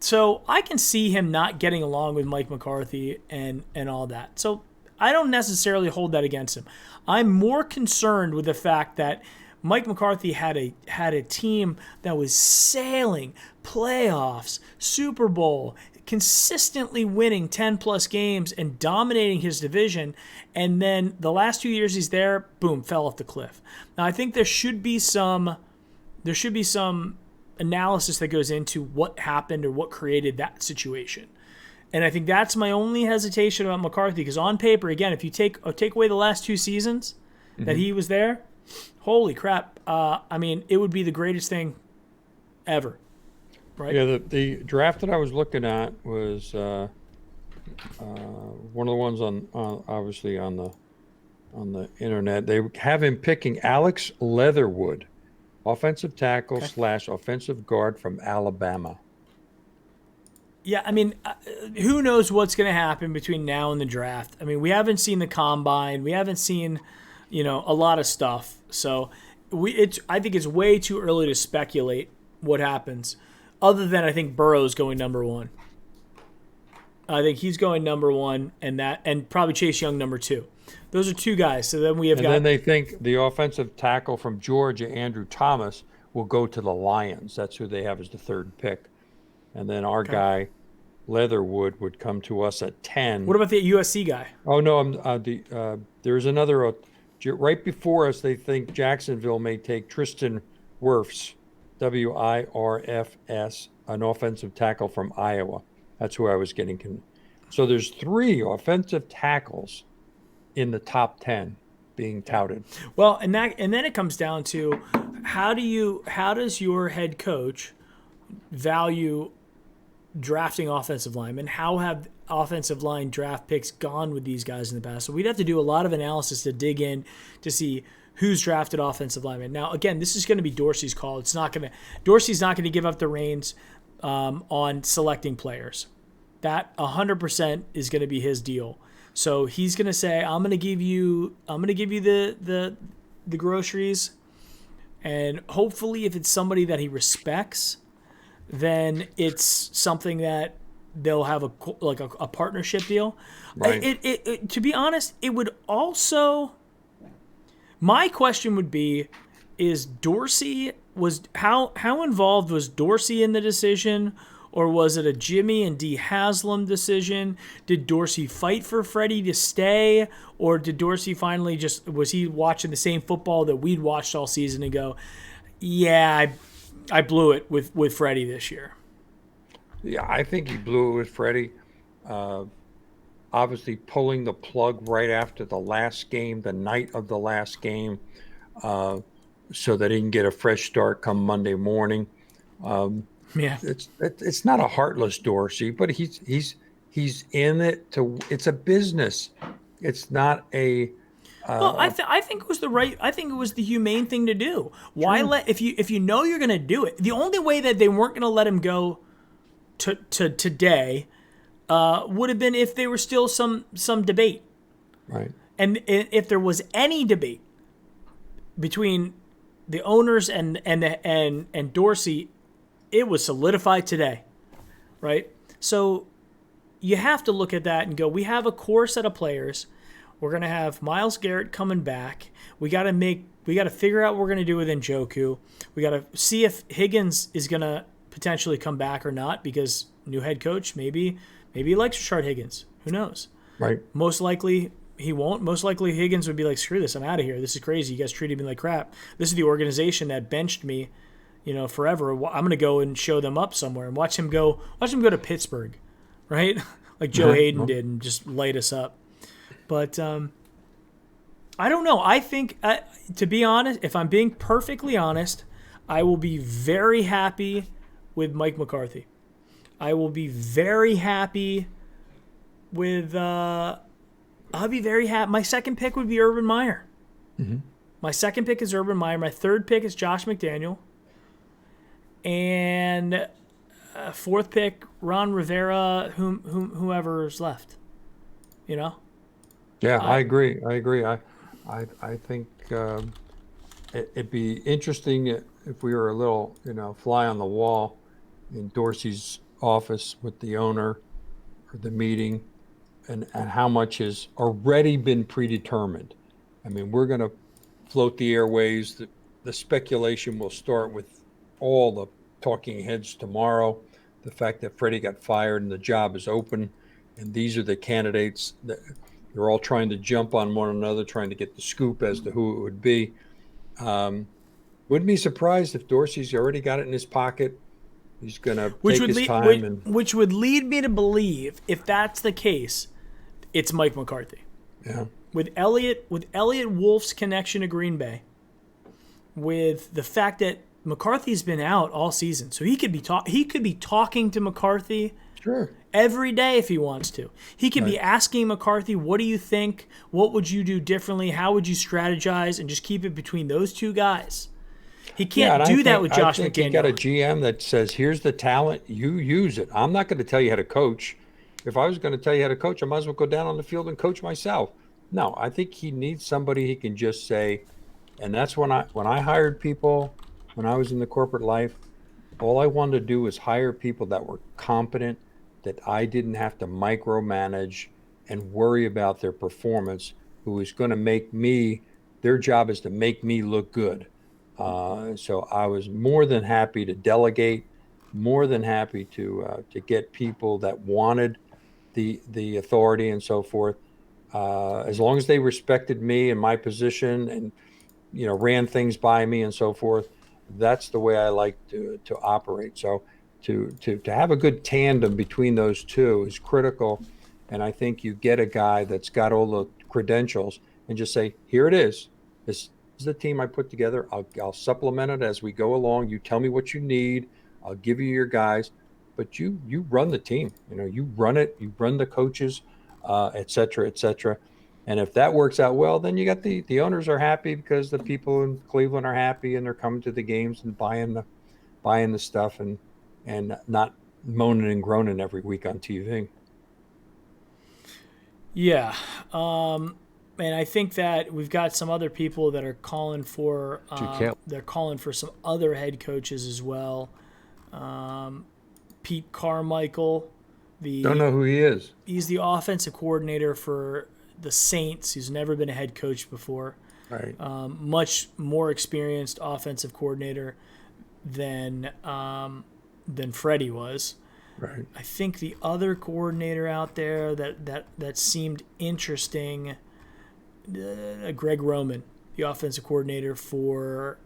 So I can see him not getting along with Mike McCarthy and all that. So I don't necessarily hold that against him. I'm more concerned with the fact that Mike McCarthy had a team that was sailing, playoffs, Super Bowl, consistently winning 10-plus games and dominating his division, and then the last 2 years he's there, boom, fell off the cliff. Now I think there should be some analysis that goes into what happened or what created that situation. And I think that's my only hesitation about McCarthy, because on paper, again, if you take away the last 2 seasons that he was there, holy crap, I mean, it would be the greatest thing ever. Right? Yeah, the draft that I was looking at was one of the ones on obviously on the internet. They have him picking Alex Leatherwood, offensive tackle / offensive guard from Alabama. Yeah, I mean, who knows what's going to happen between now and the draft? I mean, we haven't seen the combine, we haven't seen, a lot of stuff. So I think it's way too early to speculate what happens. Other than I think Burrow's going number 1. I think he's going number 1, and probably Chase Young number 2. Those are 2 guys. So then we have then they think the offensive tackle from Georgia, Andrew Thomas, will go to the Lions. That's who they have as the 3rd pick. And then our guy, Leatherwood, would come to us at 10. What about the USC guy? Oh no, there's another right before us. They think Jacksonville may take Tristan Wirfs. Wirfs, an offensive tackle from Iowa. That's who I was getting. So there's 3 offensive tackles in the top 10 being touted. Well, and then it comes down to how does your head coach value drafting offensive linemen? How have offensive line draft picks gone with these guys in the past? So we'd have to do a lot of analysis to dig in to see who's drafted offensive linemen. Now, again, this is going to be Dorsey's call. Dorsey's not going to give up the reins on selecting players. That 100% is going to be his deal. So he's going to say, I'm going to give you the groceries, and hopefully if it's somebody that he respects, then it's something that they'll have a partnership deal. Right. It to be honest, it would also. My question would be, is Dorsey how involved was Dorsey in the decision, or was it a Jimmy and D Haslam decision? Did Dorsey fight for Freddie to stay, or did Dorsey finally was he watching the same football that we'd watched all season and go, yeah, I blew it with Freddie this year? Yeah, I think he blew it with Freddie. Obviously, pulling the plug right after the last game, the night of the last game, so that he can get a fresh start come Monday morning. Yeah. It's not a heartless Dorsey, but he's in it to. It's a business. It's not a. Well, I think it was I think it was the humane thing to do. Why let if you know you're going to do it? The only way that they weren't going to let him go to today would have been if there was still some debate, Right. and if there was any debate between the owners and Dorsey, it was solidified today, right? So you have to look at that and go, we have a core set of players. We're going to have Myles Garrett coming back. We got to figure out what we're going to do with Njoku. We got to see if Higgins is going to potentially come back or not, because new head coach, maybe he likes Rashard Higgins. Who knows? Right. Most likely he won't. Most likely Higgins would be like, screw this, I'm out of here. This is crazy. You guys treated me like crap. This is the organization that benched me, forever. I'm going to go and show them up somewhere and watch him go to Pittsburgh, right? Like Joe Hayden did, and just light us up. But I don't know. I think, to be honest, if I'm being perfectly honest, I will be very happy with Mike McCarthy. I will be very happy with. I'll be very happy. My second pick would be Urban Meyer. Mm-hmm. My second pick is Urban Meyer. My third pick is Josh McDaniel. And fourth pick, Ron Rivera, whoever's left. Yeah, I agree. I think it'd be interesting if we were a little, fly on the wall in Dorsey's office with the owner or the meeting, and how much has already been predetermined. I mean, we're going to float the airways. The speculation will start with all the talking heads tomorrow. The fact that Freddie got fired and the job is open, and these are the candidates that they're all trying to jump on one another, trying to get the scoop as to who it would be. Wouldn't be surprised if Dorsey's already got it in his pocket. He's going to take his time. Which would lead me to believe, if that's the case, it's Mike McCarthy. Yeah. With Elliott Wolf's connection to Green Bay, with the fact that McCarthy's been out all season, so he could be talking to McCarthy. Sure. Every day if he wants to. He could be asking McCarthy, what do you think? What would you do differently? How would you strategize? And just keep it between those two guys. He can't do that with Josh McDaniel. You got a GM that says, here's the talent, you use it. I'm not going to tell you how to coach. If I was going to tell you how to coach, I might as well go down on the field and coach myself. No, I think he needs somebody he can just say, and that's when I hired people, when I was in the corporate life, all I wanted to do was hire people that were competent, that I didn't have to micromanage and worry about their performance, who is going to make me, their job is to make me look good. So I was more than happy to delegate, more than happy to get people that wanted the authority and so forth. As long as they respected me and my position and, ran things by me and so forth, that's the way I like to operate. So to have a good tandem between those two is critical. And I think you get a guy that's got all the credentials and just say, here it is. This is the team I put together. I'll supplement it as we go along. You tell me what you need. I'll give you your guys, but you run the team. You run it. You run the coaches, et cetera, et cetera. And if that works out well, then you got the owners are happy because the people in Cleveland are happy and they're coming to the games and buying the stuff and not moaning and groaning every week on TV. Yeah. And I think that we've got some other people that are calling for they're calling for some other head coaches as well. Pete Carmichael Don't know who he is. He's the offensive coordinator for the Saints. He's never been a head coach before. Right. Much more experienced offensive coordinator than Freddie was. Right. I think the other coordinator out there that seemed interesting, Greg Roman, the offensive coordinator for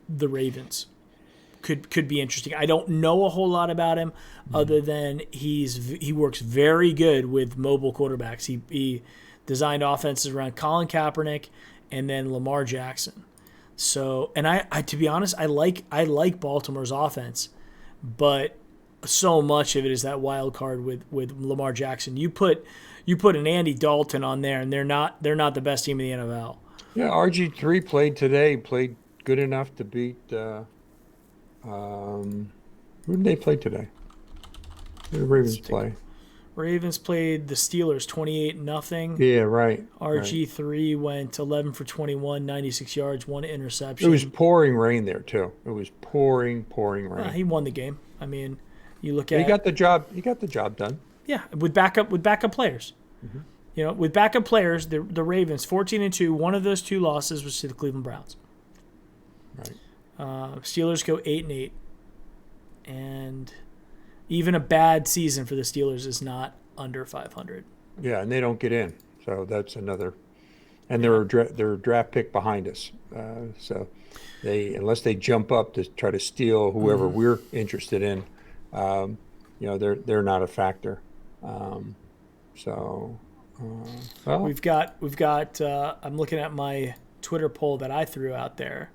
the Ravens, could be interesting. I don't know a whole lot about him other than he works very good with mobile quarterbacks. He designed offenses around Colin Kaepernick and then Lamar Jackson. So, and I to be honest, I like Baltimore's offense, but so much of it is that wild card with Lamar Jackson. You put an Andy Dalton on there, and they're not the best team in the NFL. Yeah, RG3 played today. Played good enough to beat. Who did they play today? Who did the Ravens play? Ravens played the Steelers 28-0. Yeah, right. RG3 went 11 for 21, 96 yards, 1 interception. It was pouring rain there too. It was pouring rain. He won the game. I mean, you look at he got the job. He got the job done. Yeah, with backup players. Mm-hmm. You know, with backup players, the Ravens 14-2. One of those 2 losses was to the Cleveland Browns. Right. Steelers go 8-8, and even a bad season for the Steelers is not under 500. Yeah, and they don't get in, so that's another. And they're a draft pick behind us, so unless they jump up to try to steal whoever we're interested in, they're not a factor. Well, we've got. I'm looking at my Twitter poll that I threw out there,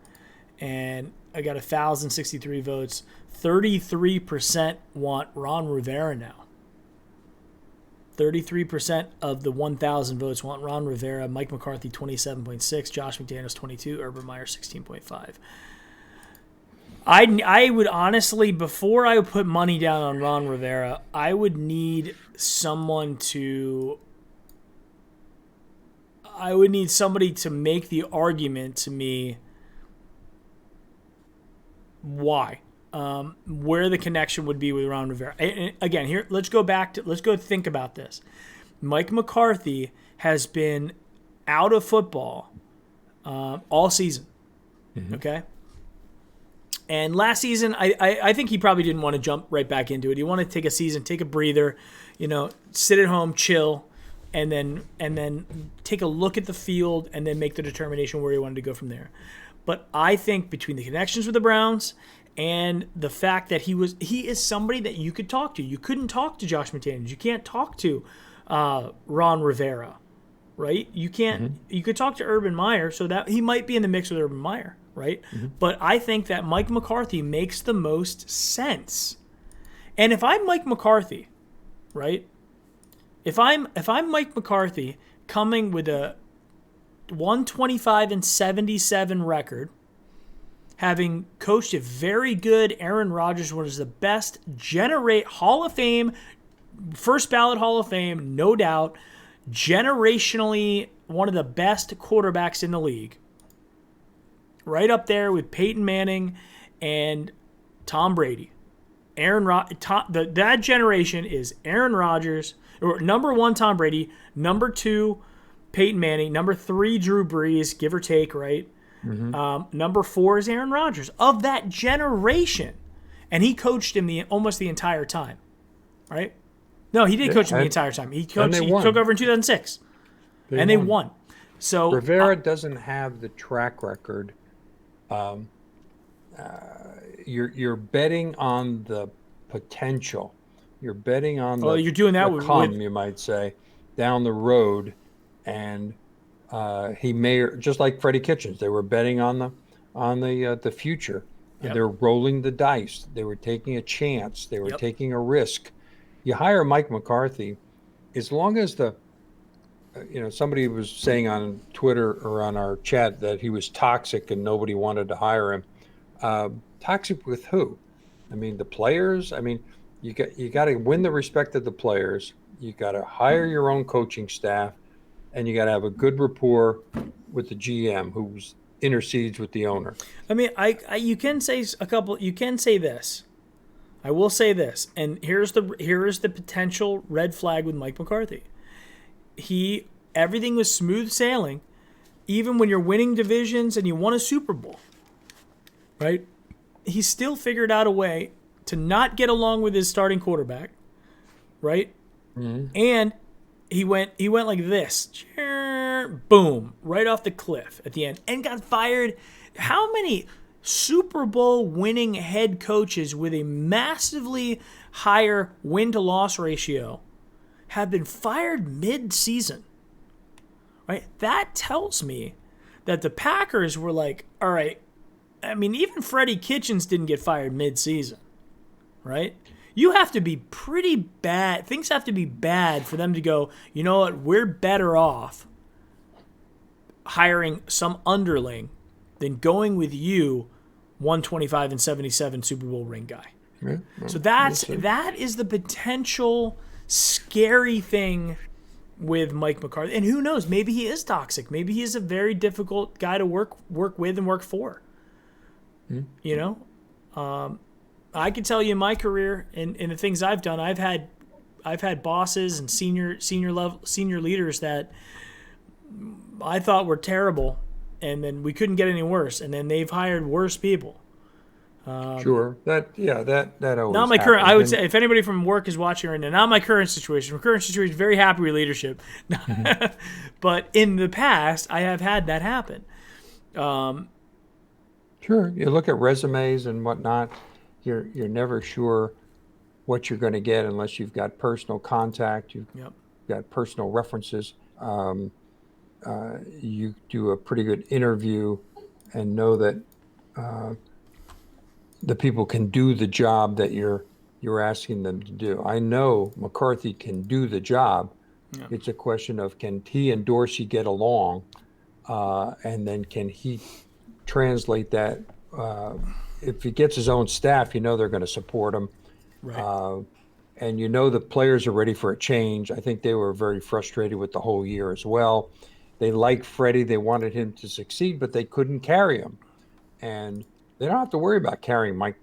and I got 1,063 votes. 33% want Ron Rivera now. 33% of the 1,000 votes want Ron Rivera. Mike McCarthy 27.6, Josh McDaniels 22, Urban Meyer 16.5. I would honestly, before I would put money down on Ron Rivera, I would need somebody to make the argument to me why, where the connection would be with Ron Rivera. And again, here let's go think about this. Mike McCarthy has been out of football all season. Mm-hmm. Okay. And last season, I think he probably didn't want to jump right back into it. He wanted to take a season, take a breather, sit at home, chill, and then take a look at the field and then make the determination where he wanted to go from there. But I think between the connections with the Browns and the fact that he is somebody that you could talk to. You couldn't talk to Josh McDaniels. You can't talk to Ron Rivera, right? You can't. Mm-hmm. You could talk to Urban Meyer, so that he might be in the mix with Urban Meyer, right? Mm-hmm. But I think that Mike McCarthy makes the most sense. And if I'm Mike McCarthy, right? If I'm Mike McCarthy coming with a 125-77 record, having coached a very good Aaron Rodgers, one of the best Hall of Fame, first ballot Hall of Fame, no doubt, generationally one of the best quarterbacks in the league, right up there with Peyton Manning and Tom Brady. That generation is Aaron Rodgers, or number 1 Tom Brady, number 2 Peyton Manning, number 3 Drew Brees, give or take, right? Mm-hmm. Number 4 is Aaron Rodgers of that generation, and he coached him almost the entire time, right? No, he did coach him the entire time. He took over in 2006, they won. So Rivera doesn't have the track record. You're betting on the potential. You're betting on you're doing that with you might say, down the road, and he may, just like Freddie Kitchens, they were betting on the future. Yep. They're rolling the dice. They were taking a chance. They were taking a risk. You hire Mike McCarthy, as long as somebody was saying on Twitter or on our chat that he was toxic and nobody wanted to hire him. Toxic with who? I mean, the players. I mean, you got to win the respect of the players. You got to hire your own coaching staff, and you got to have a good rapport with the GM who intercedes with the owner. I mean, you can say this. I will say this, and here is the potential red flag with Mike McCarthy. Everything was smooth sailing, even when you're winning divisions and you won a Super Bowl, right? He still figured out a way to not get along with his starting quarterback, right? Mm-hmm. And he went like this, boom, right off the cliff at the end, and got fired. How many Super Bowl winning head coaches with a massively higher win-to-loss ratio have been fired mid-season? Right? That tells me that the Packers were like, all right, I mean, even Freddie Kitchens didn't get fired mid-season, right? You have to be pretty bad. Things have to be bad for them to go, you know what, we're better off hiring some underling than going with you, 125 and 77 Super Bowl ring guy. Yeah, well, so that is the potential scary thing with Mike McCarthy. And who knows, maybe he is toxic. Maybe he is a very difficult guy to work with and work for. You know? I can tell you in my career and the things I've done, I've had bosses and senior leaders that I thought were terrible, and then we couldn't get any worse, and then they've hired worse people. Sure. That always not my happens. current. I would say if anybody from work is watching right now, not my current situation. My current situation is very happy with leadership, but in the past, I have had that happen. Sure. You look at resumes and whatnot. You're never sure what you're going to get unless you've got personal contact. You've got personal references. You do a pretty good interview and know that the people can do the job that you're asking them to do. I know McCarthy can do the job. Yeah. It's a question of can he and Dorsey get along, and then can he translate that. If he gets his own staff, you know they're going to support him. Right. And you know the players are ready for a change. I think they were very frustrated with the whole year as well. They like Freddie. They wanted him to succeed, but they couldn't carry him. And they don't have to worry about carrying Mike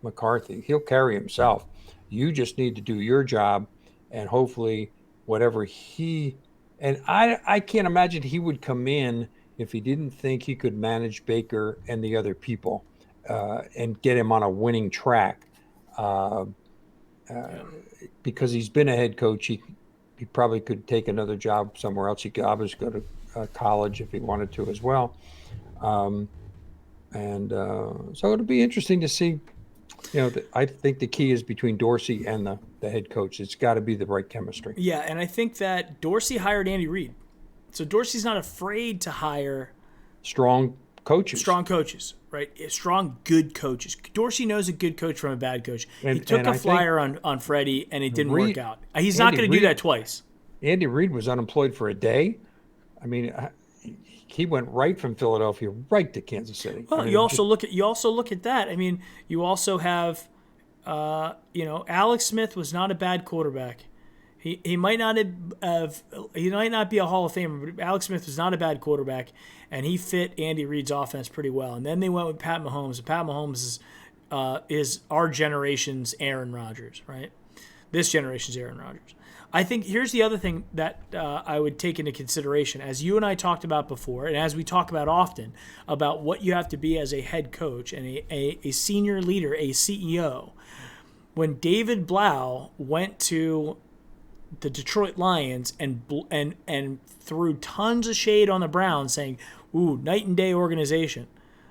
McCarthy. He'll carry himself. You just need to do your job, and hopefully whatever and I can't imagine he would come in if he didn't think he could manage Baker and the other people and get him on a winning track. Because he's been a head coach, he probably could take another job somewhere else. He could obviously go to college if he wanted to as well. So it'll be interesting to see. You know, I think the key is between Dorsey and the head coach. It's got to be the right chemistry. Yeah, and I think that Dorsey hired Andy Reid. So Dorsey's not afraid to hire strong coaches. Strong coaches, right? Strong, good coaches. Dorsey knows a good coach from a bad coach. He took a flyer on Freddie, and it didn't work out. He's not going to do that twice. Andy Reid was unemployed for a day. I mean, he went right from Philadelphia right to Kansas City. Well, you also look at that. I mean, you also have, Alex Smith was not a bad quarterback. He might not be a Hall of Famer, but Alex Smith was not a bad quarterback, and he fit Andy Reid's offense pretty well. And then they went with Pat Mahomes. And Pat Mahomes is our generation's Aaron Rodgers, right? This generation's Aaron Rodgers. I think here's the other thing that I would take into consideration, as you and I talked about before, and as we talk about often, about what you have to be as a head coach and a senior leader, a CEO. When David Blau went to the Detroit Lions and threw tons of shade on the Browns, saying, "Ooh, night and day organization."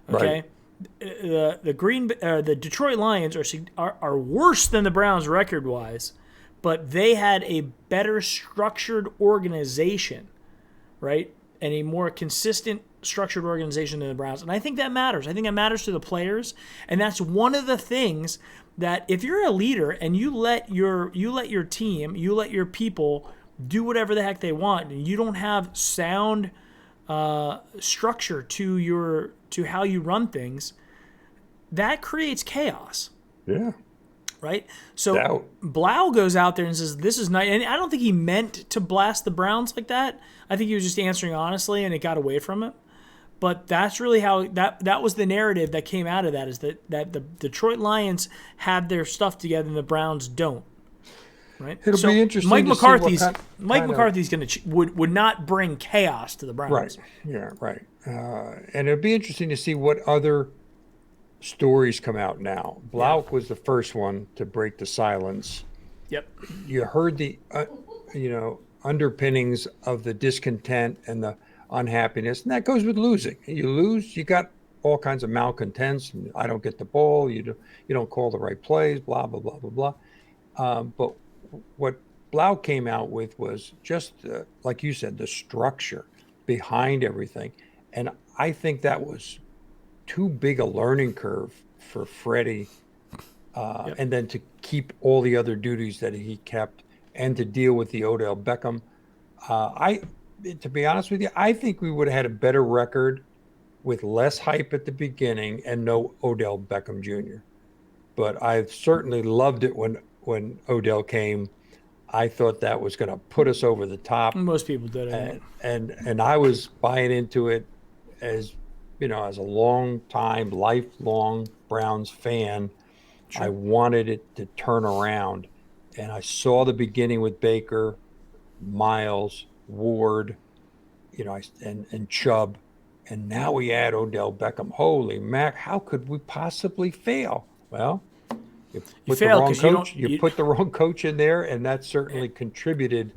Okay, right. The Detroit Lions are worse than the Browns record wise, but they had a better structured organization, right, and a more consistent structured organization than the Browns. And I think that matters. I think that matters to the players, and that's one of the things that if you're a leader and you let your team, you let your people do whatever the heck they want, and you don't have sound structure to how you run things, that creates chaos. Yeah. Right? So Blau goes out there and says, "This is nice." And I don't think he meant to blast the Browns like that. I think he was just answering honestly, and it got away from him. But that's really how that was the narrative that came out of that, is that the Detroit Lions have their stuff together and the Browns don't. Right. It'll be interesting Mike to see what McCarthy's going to would not bring chaos to the Browns. Right. Yeah. Right. And it'll be interesting to see what other stories come out now. Blount was the first one to break the silence. Yep. You heard the, underpinnings of the discontent and the unhappiness, and that goes with losing. You lose, you got all kinds of malcontents. And I don't get the ball. You don't call the right plays. Blah blah blah blah blah. But what Blau came out with was just, like you said, the structure behind everything. And I think that was too big a learning curve for Freddie. And then to keep all the other duties that he kept and to deal with the Odell Beckham. To be honest with you, I think we would have had a better record with less hype at the beginning and no Odell Beckham Jr. But I certainly loved it when Odell came. I thought that was going to put us over the top. Most people did. And I was buying into it as, as a lifelong Browns fan. Sure. I wanted it to turn around. And I saw the beginning with Baker, Miles, Ward, and Chubb. And now we add Odell Beckham. Holy Mac, how could we possibly fail? Well, you put the wrong coach in there, and that certainly contributed.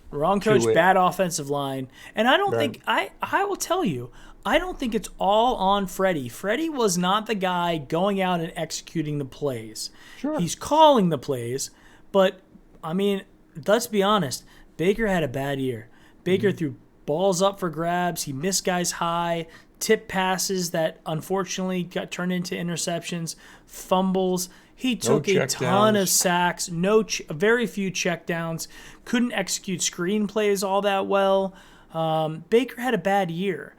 Wrong coach, bad offensive line. And I don't think I will tell you, I don't think it's all on Freddie. Freddie was not the guy going out and executing the plays. Sure. He's calling the plays, but I mean, let's be honest. Baker had a bad year. Baker threw balls up for grabs. He missed guys high, tip passes that unfortunately got turned into interceptions, fumbles. He took a ton of sacks, very few checkdowns, couldn't execute screenplays all that well. Baker had a bad year.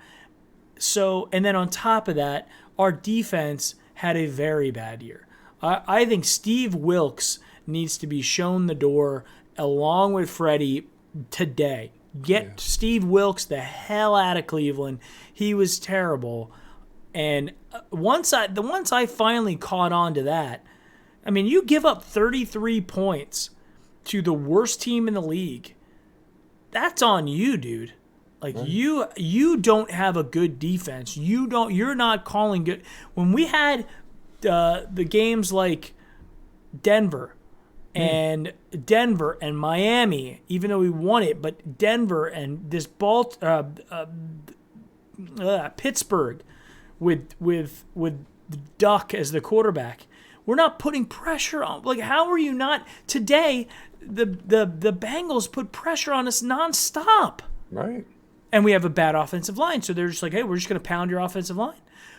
So, and then on top of that, our defense had a very bad year. I think Steve Wilkes needs to be shown the door along with Freddie today. Get Steve Wilkes the hell out of Cleveland. He was terrible. And once I finally caught on to that, I mean, you give up 33 points to the worst team in the league. That's on you, dude. Like you don't have a good defense. You're not calling good. When we had the games like Denver and Miami, even though we won it, but Denver and this Pittsburgh with Duck as the quarterback, we're not putting pressure on. Like, how are you not today? The Bengals put pressure on us nonstop. Right. And we have a bad offensive line, so they're just like, hey, we're just going to pound your offensive line.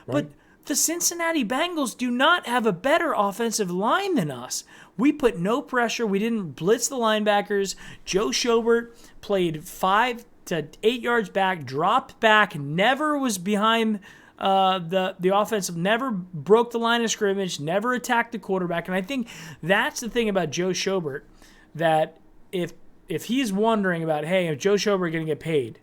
Right. But the Cincinnati Bengals do not have a better offensive line than us. We put no pressure. We didn't blitz the linebackers. Joe Schobert played 5 to 8 yards back, dropped back, never was behind the offensive, never broke the line of scrimmage, never attacked the quarterback. And I think that's the thing about Joe Schobert, that if he's wondering about, hey, is Joe Schobert going to get paid?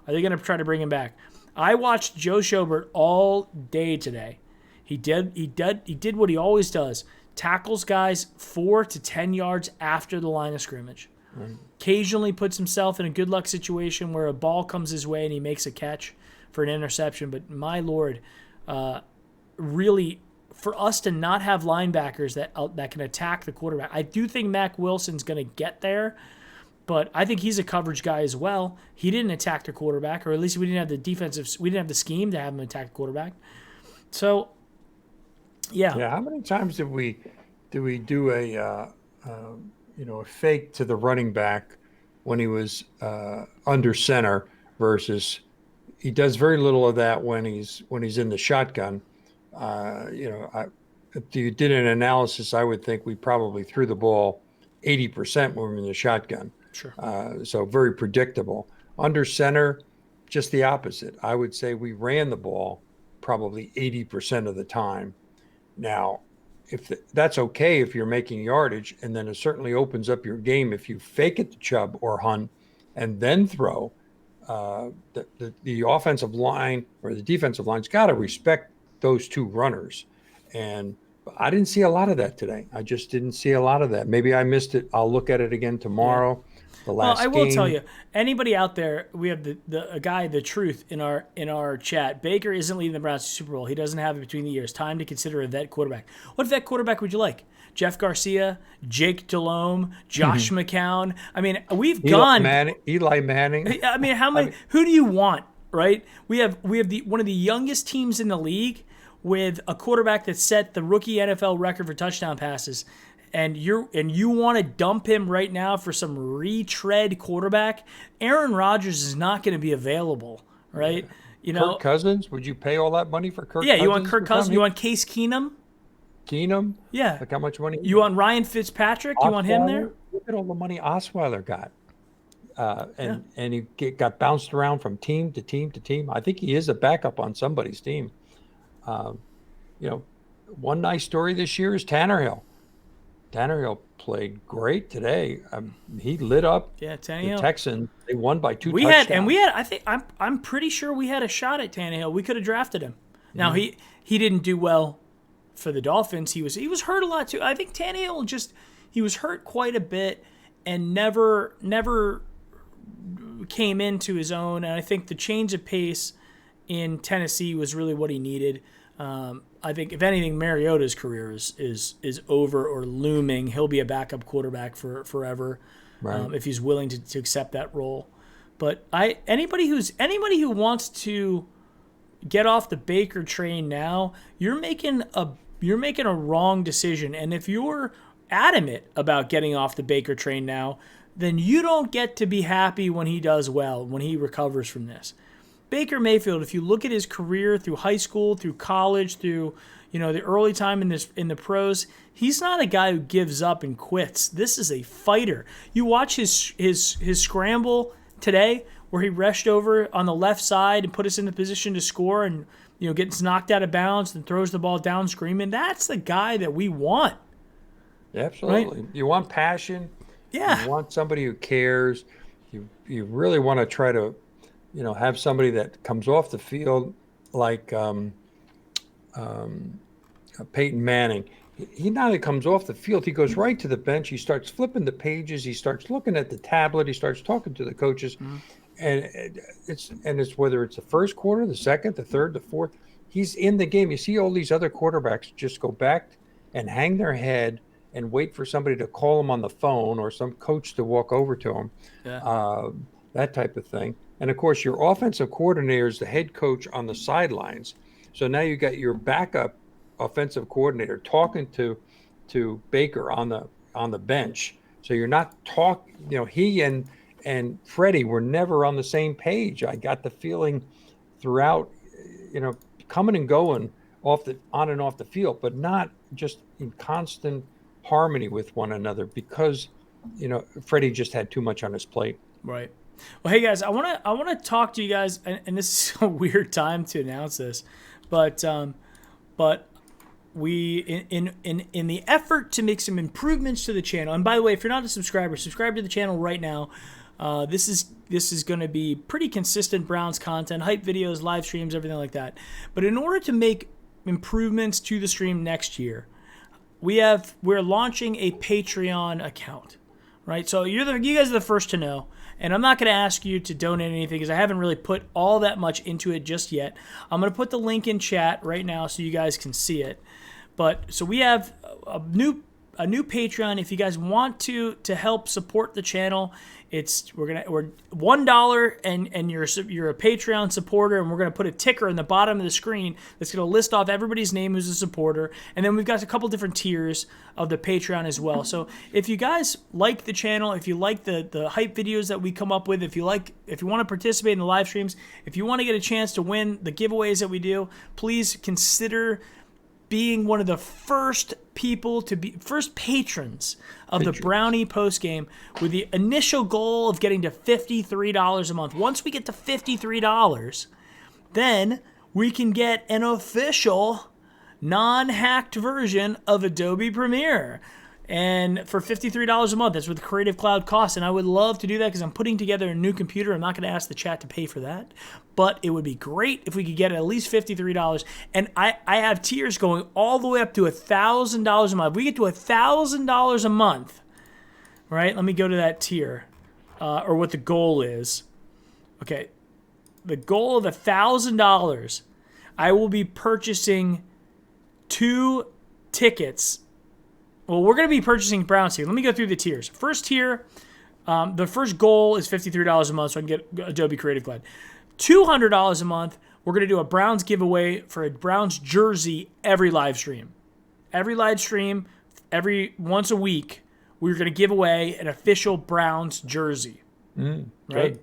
Are they going to try to bring him back? I watched Joe Schobert all day today. He did what he always does. Tackles guys 4 to 10 yards after the line of scrimmage. Right. Occasionally puts himself in a good luck situation where a ball comes his way and he makes a catch for an interception. But my Lord, really, for us to not have linebackers that can attack the quarterback, I do think Mac Wilson's going to get there. But I think he's a coverage guy as well. He didn't attack the quarterback, or at least we didn't have the scheme to have him attack the quarterback. So, yeah. Yeah. How many times did we do a fake to the running back when he was under center versus he does very little of that when he's in the shotgun. If you did an analysis, I would think we probably threw the ball 80% when we were in the shotgun. Sure. So very predictable. Under center, just the opposite. I would say we ran the ball probably 80% of the time. Now, that's okay if you're making yardage, and then it certainly opens up your game if you fake it to Chubb or Hunt and then throw. the offensive line or the defensive line's got to respect those two runners. And I didn't see a lot of that today. I just didn't see a lot of that. Maybe I missed it. I'll look at it again tomorrow. The last Well, I will game. tell you, anybody out there, we have a guy, the truth in our chat. Baker isn't leading the Browns to Super Bowl. He doesn't have it between the years. Time to consider a vet quarterback. What vet quarterback would you like? Jeff Garcia, Jake Delhomme, Josh McCown. I mean, we've gone. Eli Manning. I mean, how many? Who do you want? Right? We have one of the youngest teams in the league with a quarterback that set the rookie NFL record for touchdown passes. And you want to dump him right now for some retread quarterback? Aaron Rodgers is not going to be available, right? You know, Kirk Cousins. Would you pay all that money for Kirk? Yeah, Cousins you want Kirk Cousins? You want Case Keenum? Keenum? Yeah. Like how much money? You want Ryan Fitzpatrick? You want him there? Look at all the money Osweiler got, and he got bounced around from team to team to team. I think he is a backup on somebody's team. One nice story this year is Tannehill. Tannehill played great today. He lit up the Tannehill. Texans. They won by 2 touchdowns. I think I'm pretty sure we had a shot at Tannehill. We could have drafted him. Now he didn't do well for the Dolphins. He was hurt a lot too. I think Tannehill he was hurt quite a bit and never came into his own. And I think the change of pace in Tennessee was really what he needed. I think if anything, Mariota's career is over or looming. He'll be a backup quarterback for forever, right. If he's willing to accept that role. But anybody who wants to get off the Baker train now, you're making a wrong decision. And if you're adamant about getting off the Baker train now, then you don't get to be happy when he does well, when he recovers from this. Baker Mayfield, if you look at his career through high school, through college, through the early time in the pros, he's not a guy who gives up and quits. This is a fighter. You watch his scramble today, where he rushed over on the left side and put us in the position to score, and gets knocked out of bounds and throws the ball down screaming. That's the guy that we want. Absolutely, right? You want passion. Yeah, you want somebody who cares. You really want to try to have somebody that comes off the field like Peyton Manning. He not only comes off the field, he goes right to the bench. He starts flipping the pages. He starts looking at the tablet. He starts talking to the coaches. Mm-hmm. And it's whether it's the first quarter, the second, the third, the fourth, he's in the game. You see all these other quarterbacks just go back and hang their head and wait for somebody to call them on the phone or some coach to walk over to them. Yeah. That type of thing. And, of course, your offensive coordinator is the head coach on the sidelines. So now you got your backup offensive coordinator talking to Baker on the bench. So you're not talking, he and Freddie were never on the same page. I got the feeling throughout, coming and going on and off the field, but not just in constant harmony with one another because, Freddie just had too much on his plate. Right. Well, hey guys, I want to talk to you guys, and this is a weird time to announce this, but we in the effort to make some improvements to the channel. And by the way, if you're not a subscriber, subscribe to the channel right now. This is going to be pretty consistent Browns content, hype videos, live streams, everything like that. But in order to make improvements to the stream next year, we're launching a Patreon account, right? So you guys are the first to know. And I'm not going to ask you to donate anything because I haven't really put all that much into it just yet. I'm going to put the link in chat right now so you guys can see it. But so we have a new Patreon. If you guys want to help support the channel, we're $1 and you're a Patreon supporter, and we're gonna put a ticker in the bottom of the screen that's gonna list off everybody's name who's a supporter, and then we've got a couple different tiers of the Patreon as well. So if you guys like the channel, if you like the hype videos that we come up with, if you want to participate in the live streams, if you want to get a chance to win the giveaways that we do, please consider being one of the first patrons of the Brownie postgame, with the initial goal of getting to $53 a month. Once we get to $53, then we can get an official non-hacked version of Adobe Premiere. And for $53 a month, that's what the Creative Cloud costs. And I would love to do that because I'm putting together a new computer. I'm not going to ask the chat to pay for that. But it would be great if we could get at least $53. And I have tiers going all the way up to $1,000 a month. If we get to $1,000 a month, right? Let me go to that tier, or what the goal is. Okay. The goal of $1,000, I will be purchasing 2 tickets. Well, we're going to be purchasing Browns here. Let me go through the tiers. First tier, the first goal is $53 a month, so I can get Adobe Creative Cloud. $200 a month, we're going to do a Browns giveaway for a Browns jersey every live stream. Every live stream, once a week, we're going to give away an official Browns jersey. Right? Good.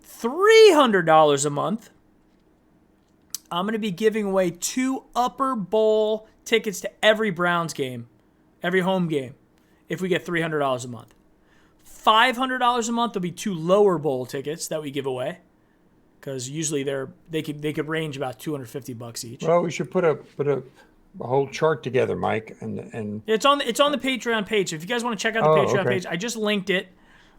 $300 a month, I'm going to be giving away 2 Upper Bowl tickets to every Browns game. Every home game, if we get $300 a month. $500 a month, there'll be 2 lower bowl tickets that we give away, because usually they could range about $250 each. Well, we should put a whole chart together, Mike, and It's on the Patreon page. So if you guys want to check out the Patreon page, I just linked it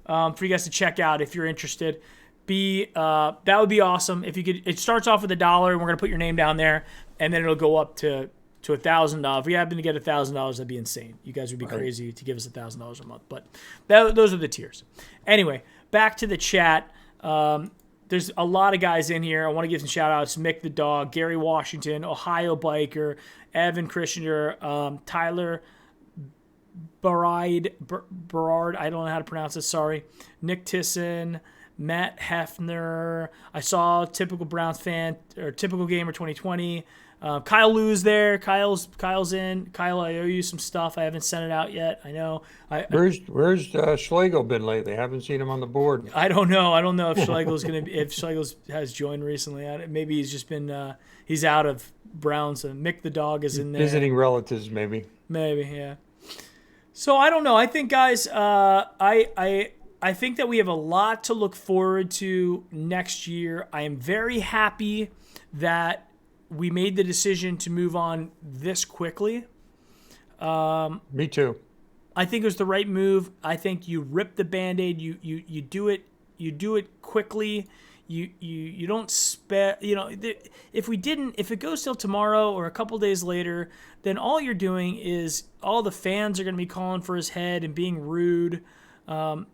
for you guys to check out if you're interested. That would be awesome if you could. It starts off with $1, and we're gonna put your name down there, and then it'll go up to $1,000. If we happen to get $1,000, that'd be insane. You guys would be crazy to give us $1,000 a month. But those are the tiers. Anyway, back to the chat. There's a lot of guys in here. I want to give some shout outs. Mick the Dog, Gary Washington, Ohio Biker, Evan Christianer, Tyler Berard. I don't know how to pronounce this. Sorry. Nick Tisson, Matt Hefner. I saw Typical Browns fan or Typical Gamer 2020. Kyle Lou's there. Kyle's in. Kyle, I owe you some stuff. I haven't sent it out yet. I know. where's Schlegel been lately? I haven't seen him on the board. I don't know. I don't know if Schlegel's if Schlegel has joined recently. Maybe he's just been he's out of Browns. Mick the Dog is in there. Visiting relatives, maybe. Maybe, yeah. So I don't know. I think, guys, I think that we have a lot to look forward to next year. I am very happy that we made the decision to move on this quickly. Me too. I think it was the right move. I think you rip the Band-Aid. You do it quickly. You don't spare. If it goes till tomorrow or a couple days later, then all you're doing is all the fans are going to be calling for his head and being rude. I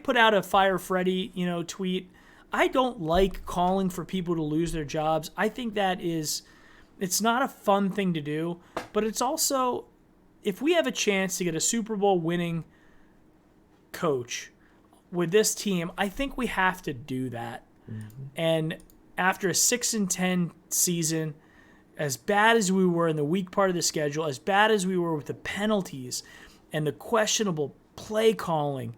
put out a Fire Freddie tweet. I don't like calling for people to lose their jobs. I think it's not a fun thing to do, but it's also, if we have a chance to get a Super Bowl winning coach with this team, I think we have to do that. Mm-hmm. And after a 6-10 season, as bad as we were in the weak part of the schedule, as bad as we were with the penalties and the questionable play calling,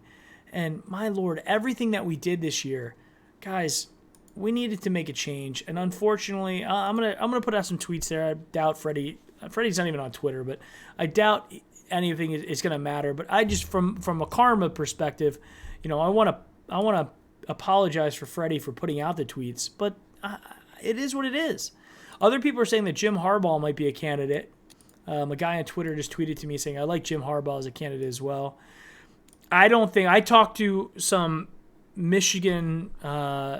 and my Lord, everything that we did this year, guys, we needed to make a change. And unfortunately, I'm gonna put out some tweets there. I doubt Freddie's not even on Twitter, but I doubt anything is gonna matter. But I just, from a karma perspective, I want to apologize for Freddie for putting out the tweets, but it is what it is. Other people are saying that Jim Harbaugh might be a candidate. A guy on Twitter just tweeted to me saying, I like Jim Harbaugh as a candidate as well. I talked to some Michigan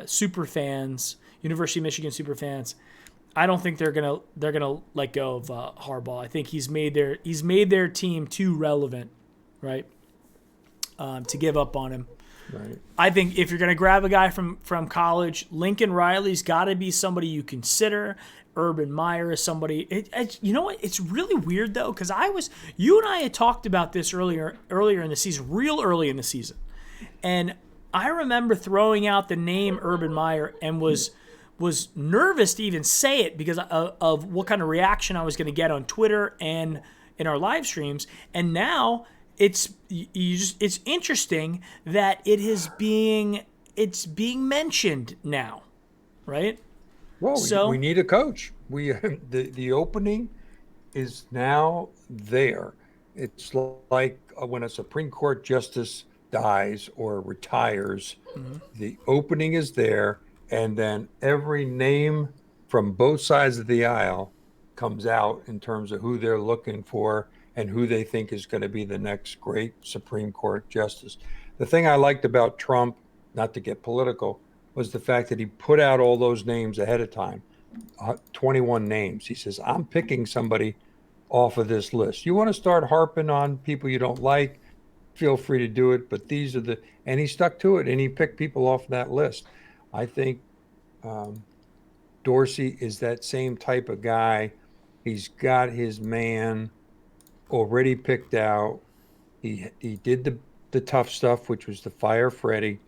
super fans, University of Michigan super fans. I don't think they're gonna let go of Harbaugh. I think he's made their team too relevant, right? To give up on him. Right. I think if you're gonna grab a guy from college, Lincoln Riley's got to be somebody you consider. Urban Meyer is somebody. You know what? It's really weird though, because you and I had talked about this earlier in the season, real early in the season, and I remember throwing out the name Urban Meyer and was nervous to even say it because of what kind of reaction I was going to get on Twitter and in our live streams. And now it's interesting that it's being mentioned now, right? Well, we need a coach. The opening is now there. It's like when a Supreme Court justice dies or retires, mm-hmm. The opening is there, and then every name from both sides of the aisle comes out in terms of who they're looking for and who they think is going to be the next great Supreme Court justice. The thing I liked about Trump, not to get political, was the fact that he put out all those names ahead of time, 21 names. He says, I'm picking somebody off of this list. You want to start harping on people you don't like, feel free to do it, but these are and he stuck to it and he picked people off that list. I think Dorsey is that same type of guy. He's got his man already picked out. He did the tough stuff, which was to fire Freddie,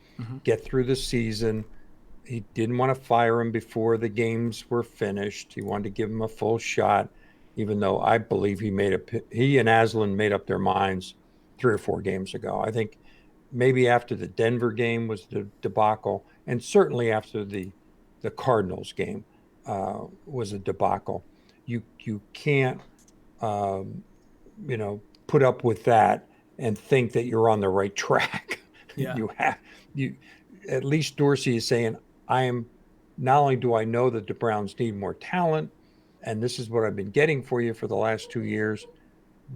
get through the season. He didn't want to fire him before the games were finished. He wanted to give him a full shot, even though I believe he and Aslan made up their minds 3 or 4 games ago. I think maybe after the Denver game was the debacle, and certainly after the Cardinals game was a debacle. You can't put up with that and think that you're on the right track. Yeah. You at least Dorsey is saying, not only do I know that the Browns need more talent, and this is what I've been getting for you for the last 2 years.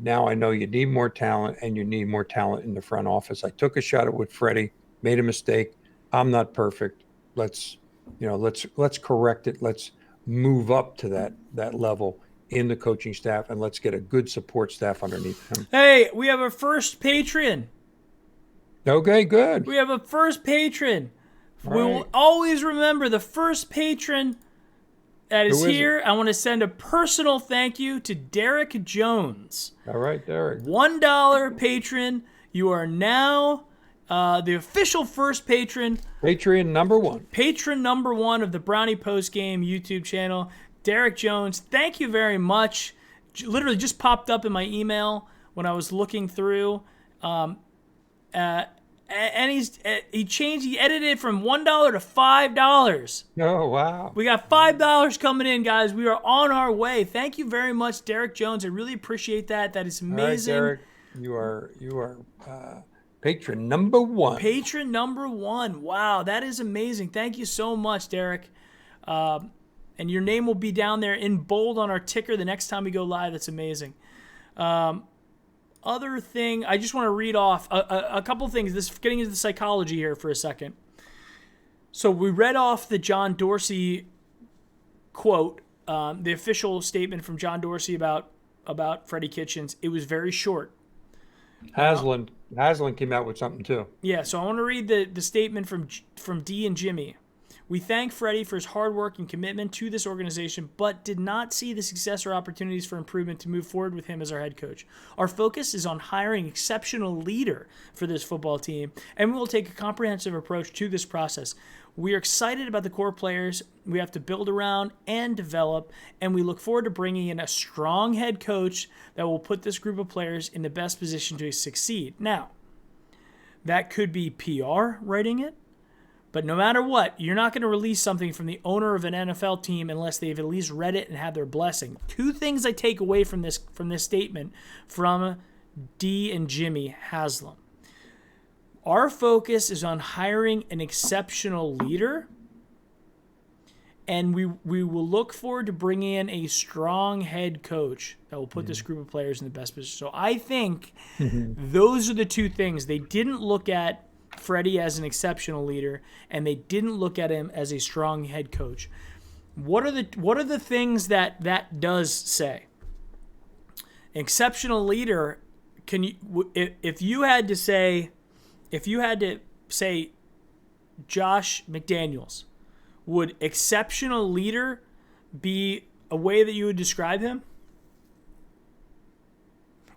Now I know you need more talent, and you need more talent in the front office. I took a shot at with Freddie, made a mistake. I'm not perfect. Let's correct it. Let's move up to that level in the coaching staff, and let's get a good support staff underneath him. Hey, we have a first patron. Okay, good. We have a first patron. All We right. will always remember the first patron that is Who is here. I want to send a personal thank you to Derek Jones. All right, Derek. $1 patron. You are now the official first patron. Patreon number 1. Patron number 1 of the Brownie Postgame YouTube channel. Derek Jones, thank you very much. Literally just popped up in my email when I was looking through. And he edited it from $1 to $5. Oh, wow. We got $5 coming in, guys. We are on our way. Thank you very much, Derek Jones. I really appreciate that. That is amazing. All right, Derek, you are patron number 1. Patron number 1. Wow, that is amazing. Thank you so much, Derek. And your name will be down there in bold on our ticker the next time we go live. That's amazing. Other thing, I just want to read off a couple things. Getting into the psychology here for a second. So we read off the John Dorsey quote, the official statement from John Dorsey about Freddie Kitchens. It was very short. Haslam came out with something too. Yeah, so I want to read the statement from D and Jimmy. We thank Freddie for his hard work and commitment to this organization, but did not see the success or opportunities for improvement to move forward with him as our head coach. Our focus is on hiring an exceptional leader for this football team, and we will take a comprehensive approach to this process. We are excited about the core players we have to build around and develop, and we look forward to bringing in a strong head coach that will put this group of players in the best position to succeed. Now, that could be PR writing it. But no matter what, you're not going to release something from the owner of an NFL team unless they've at least read it and had their blessing. 2 things I take away from this statement from D and Jimmy Haslam. Our focus is on hiring an exceptional leader, and we will look forward to bringing in a strong head coach that will put this group of players in the best position. So I think those are the 2 things. They didn't look at Freddie as an exceptional leader, and they didn't look at him as a strong head coach. What are the things that does say? An exceptional leader, can you if you had to say Josh McDaniels, would exceptional leader be a way that you would describe him?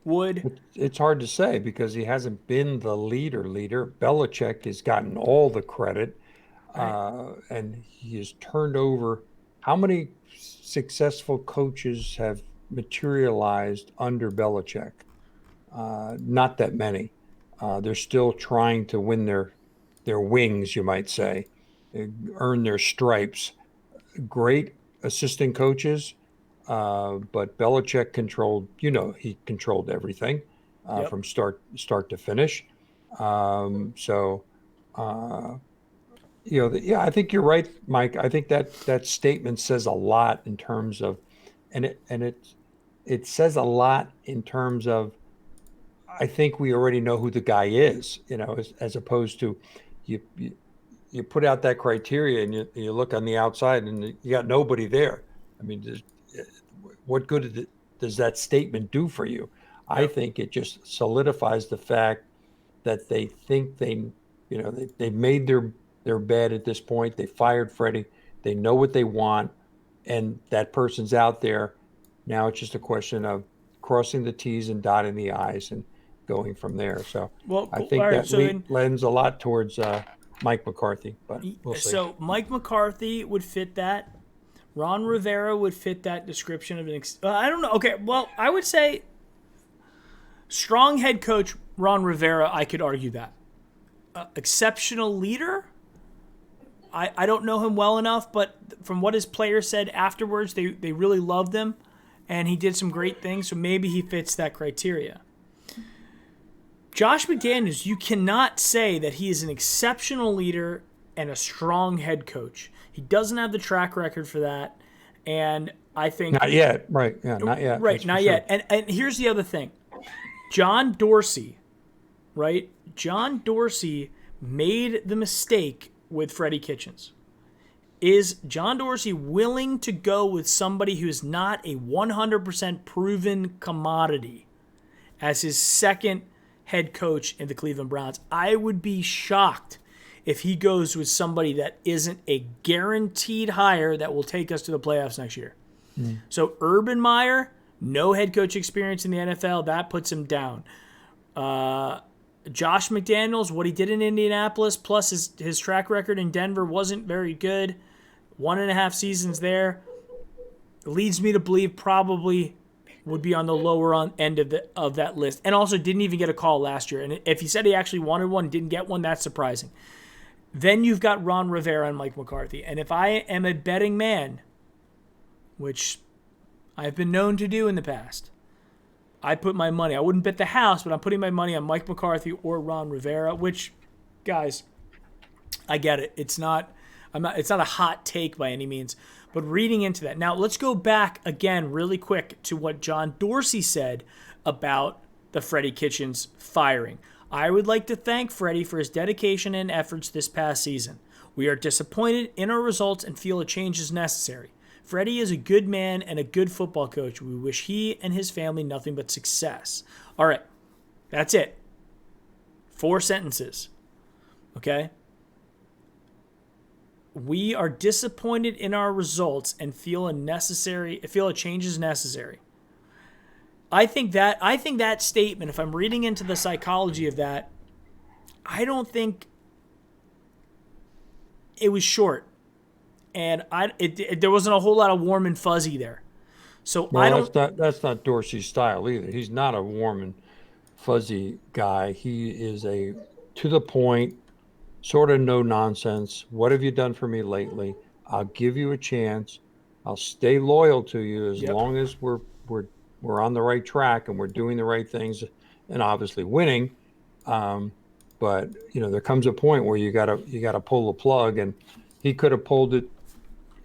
It's hard to say because he hasn't been the leader. Belichick has gotten all the credit, and he has turned over. How many successful coaches have materialized under Belichick? Not that many. They're still trying to win their wings, you might say, earn their stripes. Great assistant coaches. But Belichick controlled, he controlled everything from start to finish. I think you're right, Mike. I think that statement says a lot in terms of and it says a lot in terms of, I think we already know who the guy is, as opposed to you put out that criteria and you look on the outside and you got nobody there. I mean, what good does that statement do for you? I think it just solidifies the fact that they think they made their bed at this point. They fired Freddie. They know what they want, and that person's out there. Now it's just a question of crossing the T's and dotting the I's and going from there. So Well, I all think right. that So then, lends a lot towards Mike McCarthy, but we'll see. so Mike McCarthy would fit that. Ron Rivera would fit that description of I don't know. Okay, well, I would say strong head coach Ron Rivera. I could argue that. Exceptional leader. I don't know him well enough, but from what his players said afterwards, they really loved him, and he did some great things. So maybe he fits that criteria. Josh McDaniels, you cannot say that he is an exceptional leader and a strong head coach. He doesn't have the track record for that, and I think Not yet, right? Yeah, not yet. right, that's not for yet. sure. And here's the other thing. John Dorsey, right? John Dorsey made the mistake with Freddie Kitchens. Is John Dorsey willing to go with somebody who is not a 100% proven commodity as his second head coach in the Cleveland Browns? I would be shocked if he goes with somebody that isn't a guaranteed hire that will take us to the playoffs next year. So Urban Meyer, no head coach experience in the NFL, that puts him down. Josh McDaniels, what he did in Indianapolis, plus his track record in Denver wasn't very good. 1.5 seasons there. Leads me to believe probably would be on the lower end of that list. And also didn't even get a call last year. And if he said he actually wanted one, didn't get one, that's surprising. Then you've got Ron Rivera and Mike McCarthy. And if I am a betting man, which I've been known to do in the past, I put my money. I wouldn't bet the house, but I'm putting my money on Mike McCarthy or Ron Rivera, which, guys, I get it. It's not a hot take by any means, but reading into that. Now, let's go back again really quick to what John Dorsey said about the Freddie Kitchens firing. I would like to thank Freddie for his dedication and efforts this past season. We are disappointed in our results and feel a change is necessary. Freddie is a good man and a good football coach. We wish he and his family nothing but success. All right, that's it. 4 sentences. Okay? We are disappointed in our results and feel a change is necessary. I think that statement, if I'm reading into the psychology of that, I don't think it was short. And there wasn't a whole lot of warm and fuzzy there. So Well, that's not Dorsey's style either. He's not a warm and fuzzy guy. He is a to the point, sort of no nonsense. What have you done for me lately? I'll give you a chance. I'll stay loyal to you as long as we're on the right track and we're doing the right things and obviously winning. But there comes a point where you gotta pull the plug, and he could have pulled it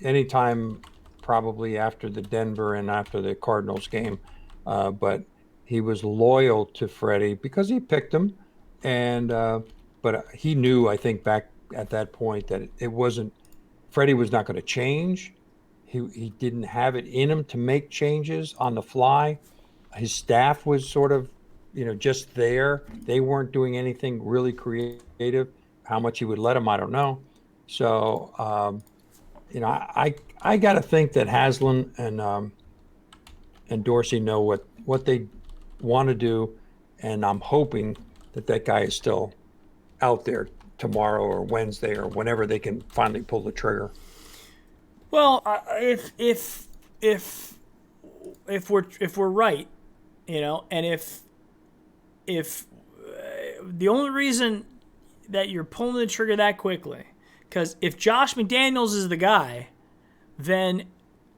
anytime probably after the Denver and after the Cardinals game. But he was loyal to Freddie because he picked him. But he knew, I think, back at that point that Freddie was not going to change. He didn't have it in him to make changes on the fly. His staff was sort of, just there. They weren't doing anything really creative. How much he would let them, I don't know. So, I got to think that Haslam and Dorsey know what they want to do, and I'm hoping that guy is still out there tomorrow or Wednesday or whenever they can finally pull the trigger. Well, if we're right, and if the only reason that you're pulling the trigger that quickly, because if Josh McDaniels is the guy, then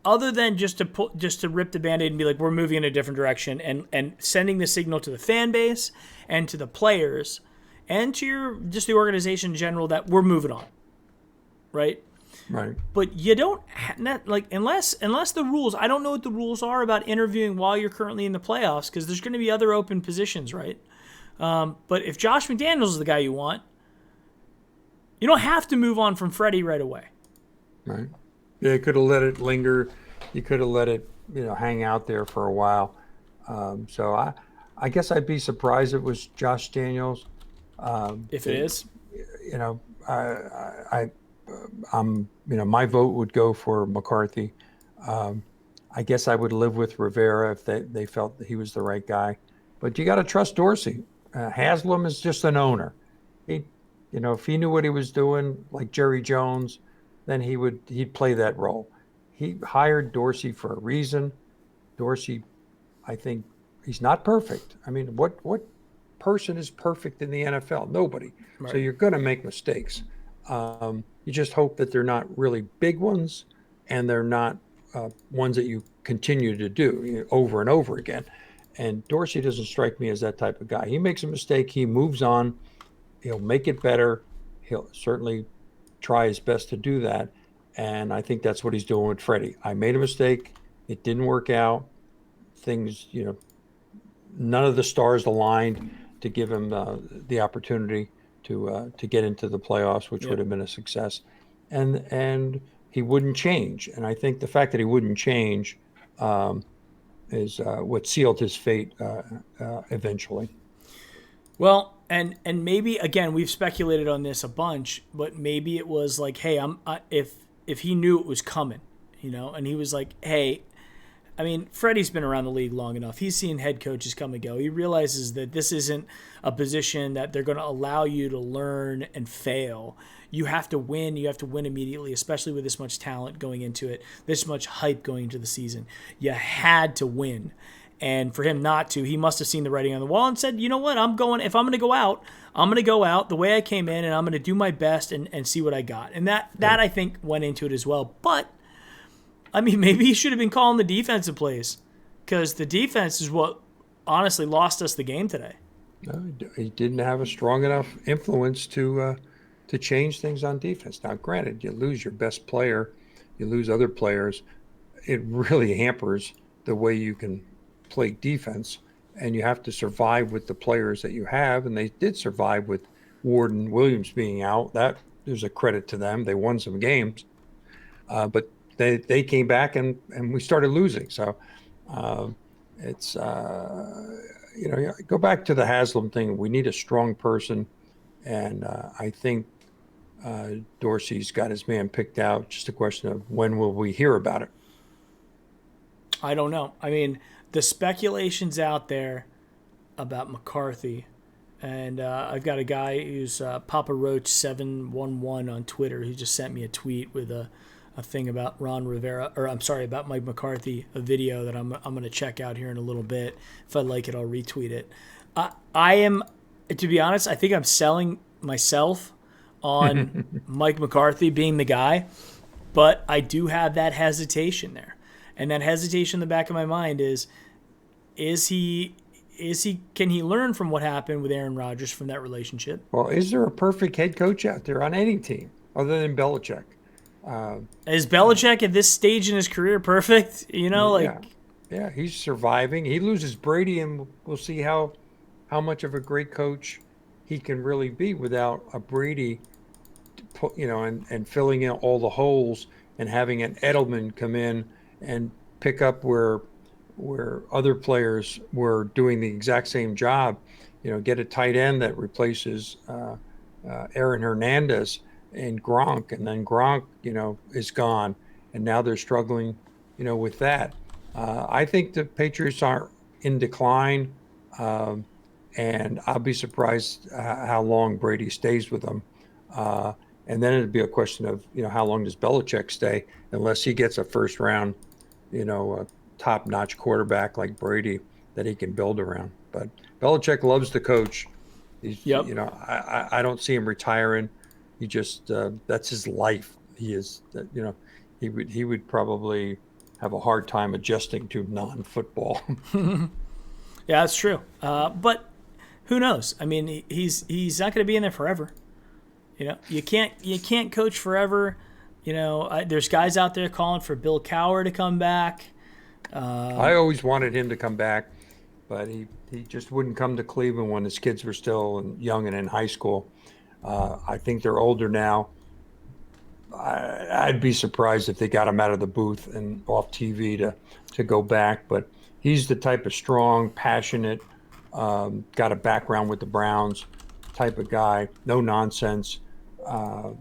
other than just to rip the Band-Aid and be like, we're moving in a different direction, and sending the signal to the fan base and to the players and to the organization in general that we're moving on, right? Right. But you don't unless the rules. I don't know what the rules are about interviewing while you're currently in the playoffs because there's going to be other open positions, right? But if Josh McDaniels is the guy you want, you don't have to move on from Freddie right away. Right. Yeah, you could have let it linger. You could have let it, hang out there for a while. So I guess I'd be surprised if it was Josh Daniels. If it is, You know, my vote would go for McCarthy. I guess I would live with Rivera if they felt that he was the right guy. But you got to trust Dorsey. Haslam is just an owner. If he knew what he was doing, like Jerry Jones, then he'd play that role. He hired Dorsey for a reason. Dorsey, I think, he's not perfect. I mean, what person is perfect in the NFL? Nobody. Right. So you're going to make mistakes. You just hope that they're not really big ones, and they're not ones that you continue to do over and over again. And Dorsey doesn't strike me as that type of guy. He makes a mistake, he moves on, he'll make it better. He'll certainly try his best to do that. And I think that's what he's doing with Freddie. I made a mistake. It didn't work out. Things, none of the stars aligned to give him the opportunity to get into the playoffs, which would have been a success. And he wouldn't change. And I think the fact that he wouldn't change is what sealed his fate eventually. Well, and maybe again we've speculated on this a bunch, but maybe it was like, hey, if he knew it was coming, and he was like, hey, I mean, Freddie's been around the league long enough. He's seen head coaches come and go. He realizes that this isn't a position that they're going to allow you to learn and fail. You have to win. You have to win immediately, especially with this much talent going into it, this much hype going into the season. You had to win. And for him not to, he must have seen the writing on the wall and said, you know what, if I'm going to go out, I'm going to go out the way I came in, and I'm going to do my best and see what I got. And that I think went into it as well. But, I mean, maybe he should have been calling the defensive plays, because the defense is what honestly lost us the game today. No, he didn't have a strong enough influence to change things on defense. Now, granted, you lose your best player, you lose other players. It really hampers the way you can play defense, and you have to survive with the players that you have, and they did survive with Ward and Williams being out. That there's a credit to them. They won some games, but they came back and we started losing. So it's go back to the Haslam thing. We need a strong person, and I think Dorsey's got his man picked out. Just a question of when will we hear about it? I don't know. I mean, the speculation's out there about McCarthy, and I've got a guy who's Papa Roach 711 on Twitter who just sent me a tweet with a thing about about Mike McCarthy, a video that I'm going to check out here in a little bit. If I like it, I'll retweet it. I am, to be honest, I think I'm selling myself on Mike McCarthy being the guy, but I do have that hesitation there. And that hesitation in the back of my mind is can he learn from what happened with Aaron Rodgers from that relationship? Well, is there a perfect head coach out there on any team other than Belichick? Is Belichick at this stage in his career perfect? Yeah, he's surviving. He loses Brady, and we'll see how much of a great coach he can really be without a Brady, and filling in all the holes and having an Edelman come in and pick up where other players were doing the exact same job. Get a tight end that replaces Aaron Hernandez and Gronk, and then Gronk, is gone, and now they're struggling, with that. I think the Patriots are in decline, and I'll be surprised how long Brady stays with them. And then it'd be a question of, how long does Belichick stay, unless he gets a first round, a top-notch quarterback like Brady that he can build around. But Belichick loves the coach. Yep. I don't see him retiring. He just that's his life. He is, he would probably have a hard time adjusting to non-football. Yeah, that's true. But who knows? I mean, he's not going to be in there forever. You can't coach forever. There's guys out there calling for Bill Cowher to come back. I always wanted him to come back, but he just wouldn't come to Cleveland when his kids were still young and in high school. I think they're older now. I'd be surprised if they got him out of the booth and off TV to go back. But he's the type of strong, passionate, got a background with the Browns type of guy. No nonsense,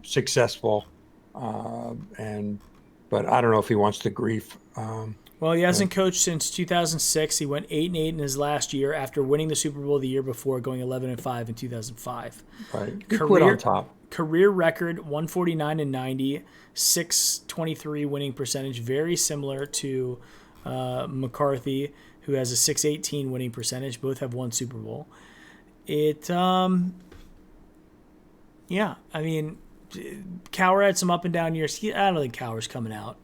successful, but I don't know if he wants the grief. Well, he hasn't coached since 2006. He went 8-8 in his last year after winning the Super Bowl the year before, going 11-5 in 2005. Right, he quit on top. Career record 149-90, 623 winning percentage, very similar to McCarthy, who has a 618 winning percentage. Both have one Super Bowl. Cowher had some up and down years. I don't think Cowher's coming out.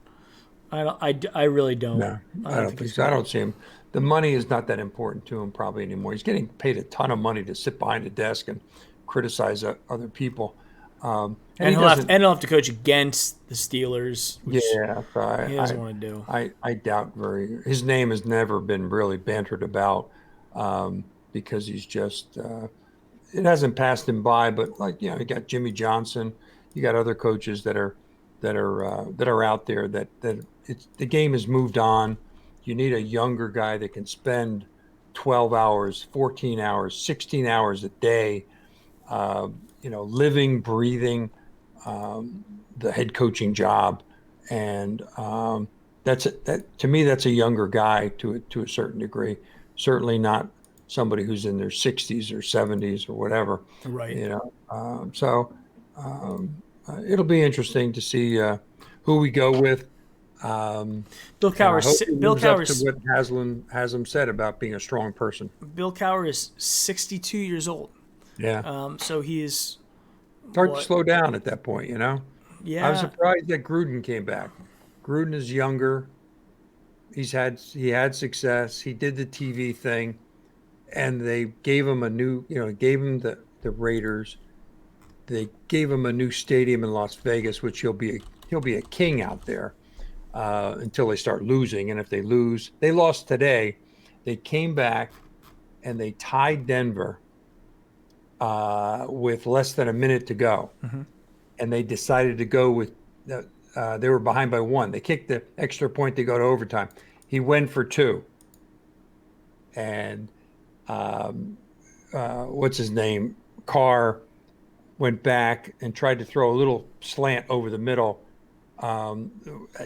I really don't. No, I don't think so. I don't see him. The money is not that important to him probably anymore. He's getting paid a ton of money to sit behind a desk and criticize other people. And he'll have to coach against the Steelers. Which he doesn't want to do. I doubt his name has never been really bantered about because he's just it hasn't passed him by. But you got Jimmy Johnson, you got other coaches that are out there that the game has moved on. You need a younger guy that can spend 12 hours, 14 hours, 16 hours a day, living, breathing the head coaching job. And to me, that's a younger guy to a certain degree. Certainly not somebody who's in their 60s or 70s or whatever. Right. It'll be interesting to see who we go with. Bill Cowher's to what Haslam said about being a strong person. Bill Cowher is 62 years old. Yeah. So he is hard to slow down at that point, Yeah. I was surprised that Gruden came back. Gruden is younger. He had success. He did the TV thing, and they gave him gave him the Raiders. They gave him a new stadium in Las Vegas, which he'll be a king out there until they start losing. And if they lose, they lost today. They came back and they tied Denver with less than a minute to go, and they decided to go with. They were behind by one. They kicked the extra point to go to overtime. He went for two, and what's his name? Carr went back and tried to throw a little slant over the middle,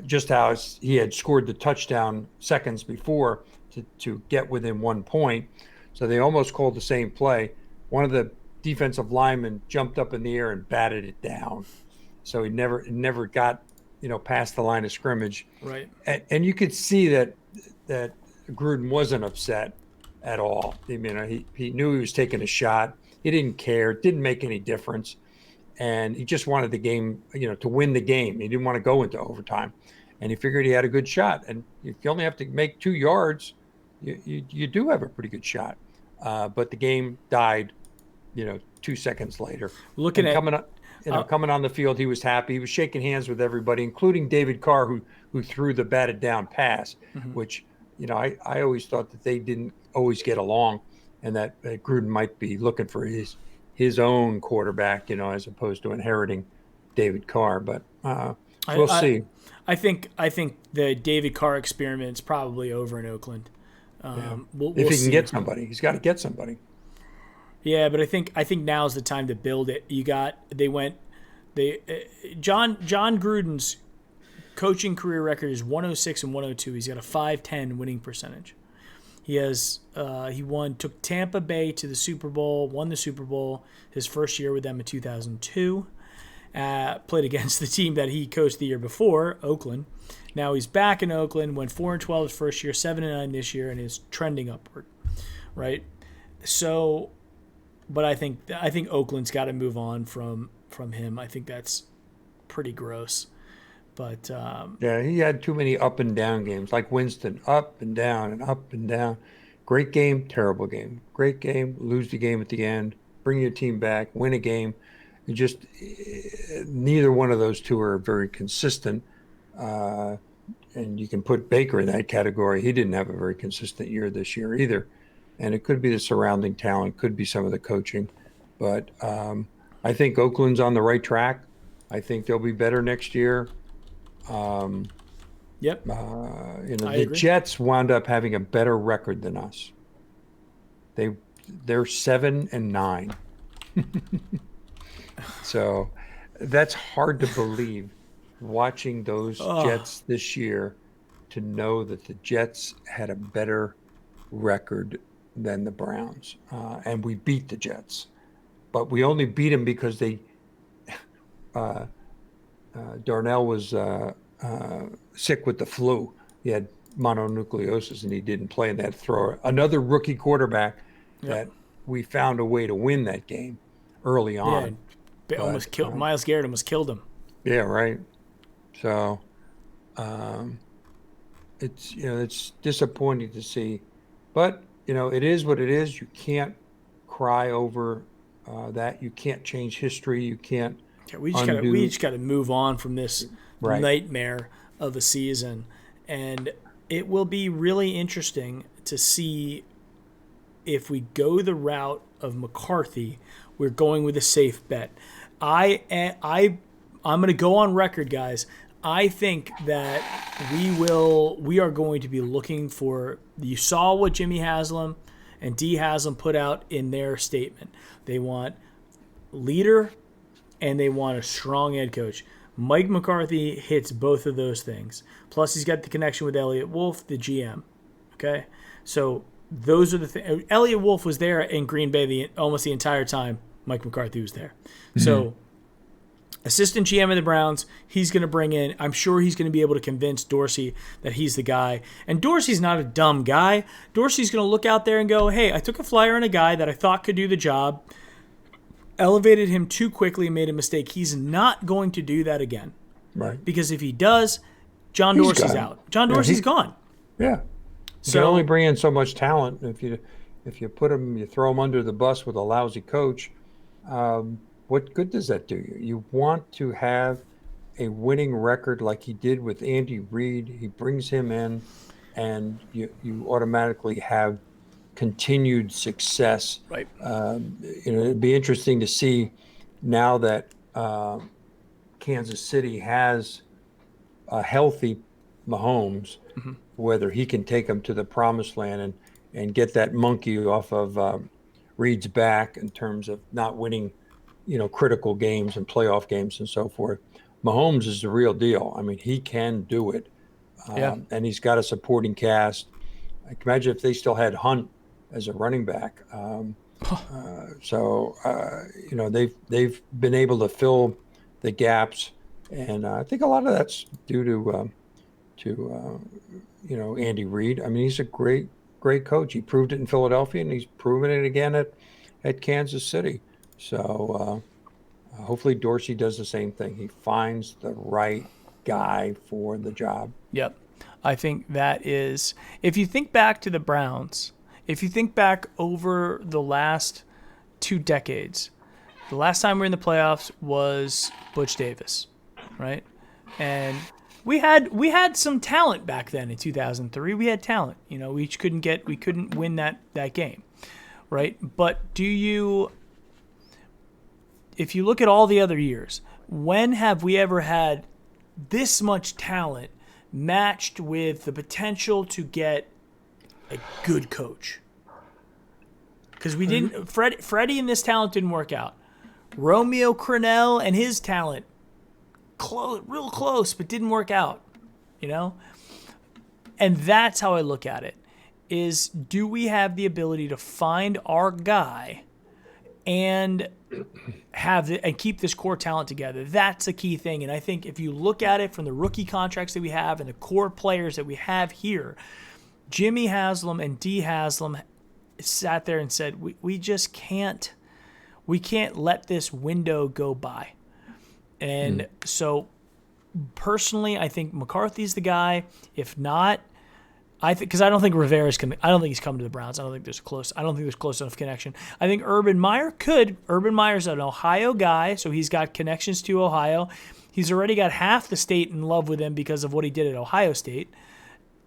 just how he had scored the touchdown seconds before to get within 1 point. So they almost called the same play. One of the defensive linemen jumped up in the air and batted it down. So he never got past the line of scrimmage. Right. And you could see that Gruden wasn't upset at all. I mean, he knew he was taking a shot. He didn't care. It didn't make any difference. And he just wanted the game, to win the game. He didn't want to go into overtime. And he figured he had a good shot. And if you only have to make 2 yards, you do have a pretty good shot. But the game died, 2 seconds later. Coming on the field, he was happy. He was shaking hands with everybody, including David Carr, who threw the batted down pass, which, I always thought that they didn't always get along, and that Gruden might be looking for his own quarterback, as opposed to inheriting David Carr. But we'll see. I think the David Carr experiment is probably over in Oakland. We'll if he see. can get somebody, he's got to get somebody. Yeah, but I think now's the time to build it. John Gruden's coaching career record is 106 and 102. He's got a 510 winning percentage. He took Tampa Bay to the Super Bowl, won the Super Bowl his first year with them in 2002. Played against the team that he coached the year before, Oakland. Now he's back in Oakland, went 4-12 his first year, 7-9 this year, and is trending upward, right? So, but I think Oakland's got to move on from him. I think that's pretty gross. But he had too many up and down games, like Winston, up and down and up and down. Great game, terrible game. Great game, lose the game at the end, bring your team back, win a game. neither one of those two are very consistent. And you can put Baker in that category. He didn't have a very consistent year this year either. And it could be the surrounding talent, could be some of the coaching. But I think Oakland's on the right track. I think they'll be better next year. Yep. The Jets wound up having a better record than us. They're 7-9. So that's hard to believe, watching those Jets this year, to know that the Jets had a better record than the Browns. And we beat the Jets. But we only beat them because Darnell was sick with the flu. He had mononucleosis and he didn't play, and that throw another rookie quarterback that we found a way to win that game early on. Yeah, almost killed Myles Garrett. Almost killed him. Yeah, right. So it's disappointing to see, but it is what it is. You can't cry over that. You can't change history. You can't. Yeah, we just got to move on from this nightmare of a season, and it will be really interesting to see if we go the route of McCarthy. We're going with a safe bet. I'm going to go on record, guys. I think that we are going to be looking for. You saw what Jimmy Haslam and Dee Haslam put out in their statement. They want leader and they want a strong head coach. Mike McCarthy hits both of those things. Plus, he's got the connection with Elliott Wolf, the GM. Okay, so those are the things. Elliott Wolf was there in Green Bay almost the entire time Mike McCarthy was there. Mm-hmm. So, assistant GM of the Browns, he's going to bring in. I'm sure he's going to be able to convince Dorsey that he's the guy. And Dorsey's not a dumb guy. Dorsey's going to look out there and go, "Hey, I took a flyer on a guy that I thought could do the job. Elevated him too quickly and made a mistake. He's not going to do that again." Right. Because if he does, John Dorsey's out. John Dorsey's gone. Yeah. You can only bring in so much talent. If you put him, you throw him under the bus with a lousy coach, what good does that do you? You want to have a winning record like he did with Andy Reid. He brings him in, and you automatically have continued success. Right. It'd be interesting to see now that Kansas City has a healthy Mahomes, mm-hmm. whether he can take them to the promised land and get that monkey off of Reid's back in terms of not winning, critical games and playoff games and so forth. Mahomes is the real deal. I mean, he can do it. And he's got a supporting cast. I can imagine if they still had Hunt as a running back. They've been able to fill the gaps. And I think a lot of that's due to Andy Reid. I mean, he's a great coach. He proved it in Philadelphia, and he's proven it again at Kansas City. So hopefully Dorsey does the same thing. He finds the right guy for the job. Yep. I think that is, if you think back to the Browns, if you think back over the last 2 decades, the last time we were in the playoffs was Butch Davis, right? And we had some talent back then in 2003. We had talent. We couldn't win that game, right? But if you look at all the other years, when have we ever had this much talent matched with the potential to get a good coach? Because we didn't. Freddie and this talent didn't work out. Romeo Crennel and his talent, real close, but didn't work out. And that's how I look at it. Is, do we have the ability to find our guy and and keep this core talent together? That's a key thing. And I think if you look at it from the rookie contracts that we have and the core players that we have here, Jimmy Haslam and Dee Haslam sat there and said, we just can't let this window go by. And so personally, I think McCarthy's the guy. If not, I think because I don't think Rivera's coming. I don't think he's coming to the Browns. I don't think there's close enough connection. I think Urban Meyer could. Urban Meyer's an Ohio guy, so he's got connections to Ohio. He's already got half the state in love with him because of what he did at Ohio State.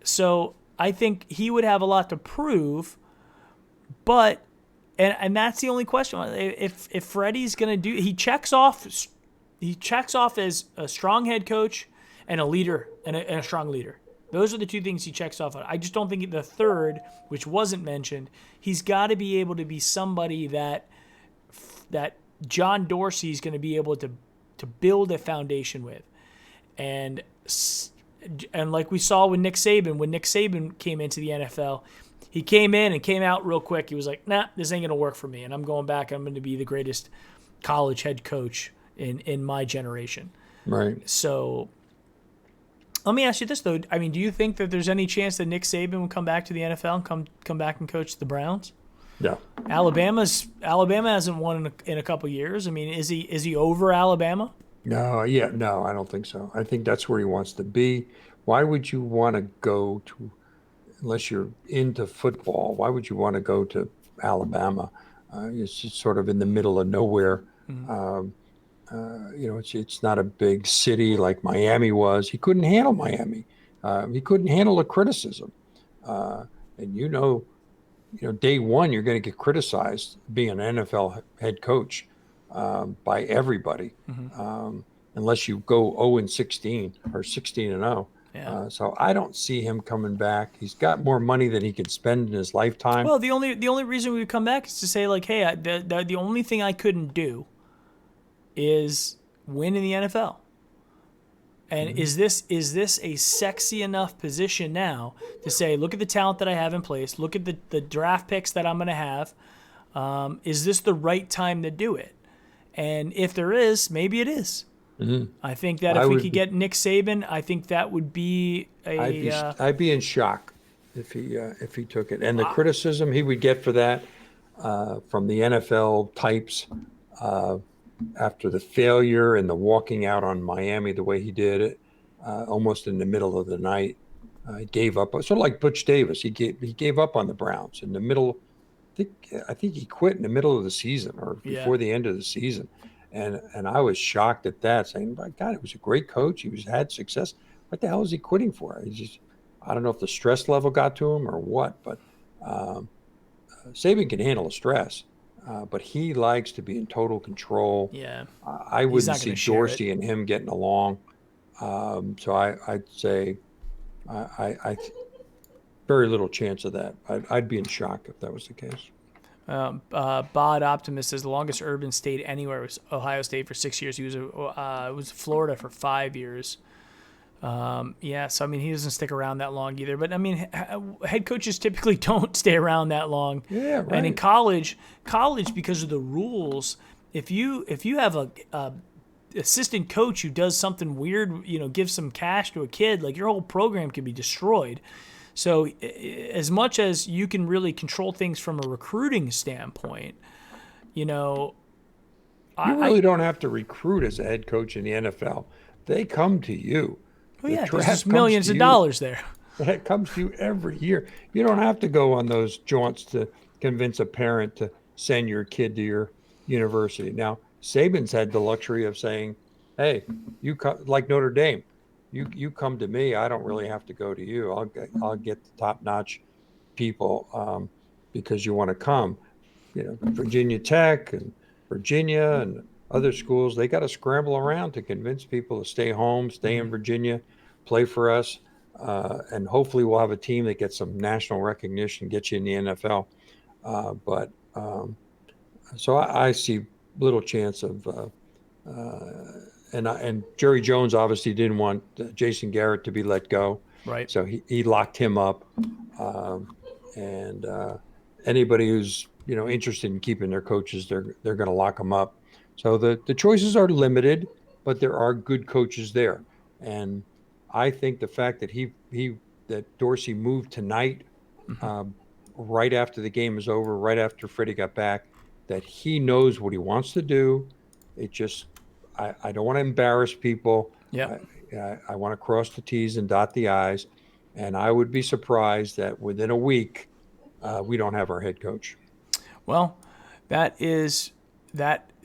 So I think he would have a lot to prove. But and that's the only question. If Freddie's gonna do, he checks off as a strong head coach and a leader and a strong leader. Those are the two things he checks off on. I just don't think the third, which wasn't mentioned, he's got to be able to be somebody that John Dorsey is going to be able to build a foundation with. And like we saw with Nick Saban, when Nick Saban came into the NFL, he came in and came out real quick. He was like, nah, this ain't going to work for me. And I'm going back. I'm going to be the greatest college head coach in my generation. Right. So let me ask you this, though. I mean, do you think that there's any chance that Nick Saban will come back to the NFL and come back and coach the Browns? Yeah. Alabama hasn't won in a couple years. I mean, is he over Alabama? No, I don't think so. I think that's where he wants to be. Why would you want to go to, unless you're into football, why would you want to go to Alabama? It's just sort of in the middle of nowhere. Mm-hmm. It's not a big city like Miami was. He couldn't handle Miami. He couldn't handle the criticism. And day one, you're going to get criticized being an NFL head coach by everybody, unless you go 0-16 or 16-0. Yeah. So I don't see him coming back. He's got more money than he could spend in his lifetime. Well, the only reason we would come back is to say, like, hey, the only thing I couldn't do is win in the NFL. And is this a sexy enough position now to say, look at the talent that I have in place, look at the draft picks that I'm going to have. Is this the right time to do it? And if there is, maybe it is. Mm-hmm. I think that if we could get Nick Saban, I think that would be I'd be in shock if he took it. And the criticism he would get for that from the NFL types after the failure and the walking out on Miami the way he did it, almost in the middle of the night, he gave up. Sort of like Butch Davis, he gave up on the Browns in the middle. I think he quit in the middle of the season or before the end of the season, and I was shocked at that, saying, "My God, it was a great coach. He had success. What the hell is he quitting for?" I don't know if the stress level got to him or what, but Saban can handle the stress. But he likes to be in total control. Yeah, I wouldn't see Dorsey and him getting along. So I'd say I very little chance of that. I'd be in shock if that was the case. Bod Optimist says the longest urban stayed anywhere was Ohio State for 6 years. He was Florida for 5 years. So I mean, he doesn't stick around that long either. But I mean, head coaches typically don't stay around that long. Yeah, right. And in college, because of the rules, if you have a assistant coach who does something weird, gives some cash to a kid, like your whole program can be destroyed. So as much as you can really control things from a recruiting standpoint, you really don't have to recruit as a head coach in the NFL. They come to you. Well, yeah, there's millions of dollars there. It comes to you every year. You don't have to go on those jaunts to convince a parent to send your kid to your university. Now, Saban's had the luxury of saying, hey, you like Notre Dame. You come to me. I don't really have to go to you. I'll get the top-notch people because you want to come. Virginia Tech and Virginia and other schools, they got to scramble around to convince people to stay home, stay in Virginia, play for us, and hopefully we'll have a team that gets some national recognition, gets you in the NFL. So I see little chance of and Jerry Jones obviously didn't want Jason Garrett to be let go. Right. So he locked him up. And anybody who's interested in keeping their coaches, they're going to lock them up. So the choices are limited, but there are good coaches there. And I think the fact that that Dorsey moved tonight, right after the game is over, right after Freddie got back, that he knows what he wants to do. It just, I don't want to embarrass people. Yeah. I want to cross the T's and dot the I's. And I would be surprised that within a week, we don't have our head coach. Well, that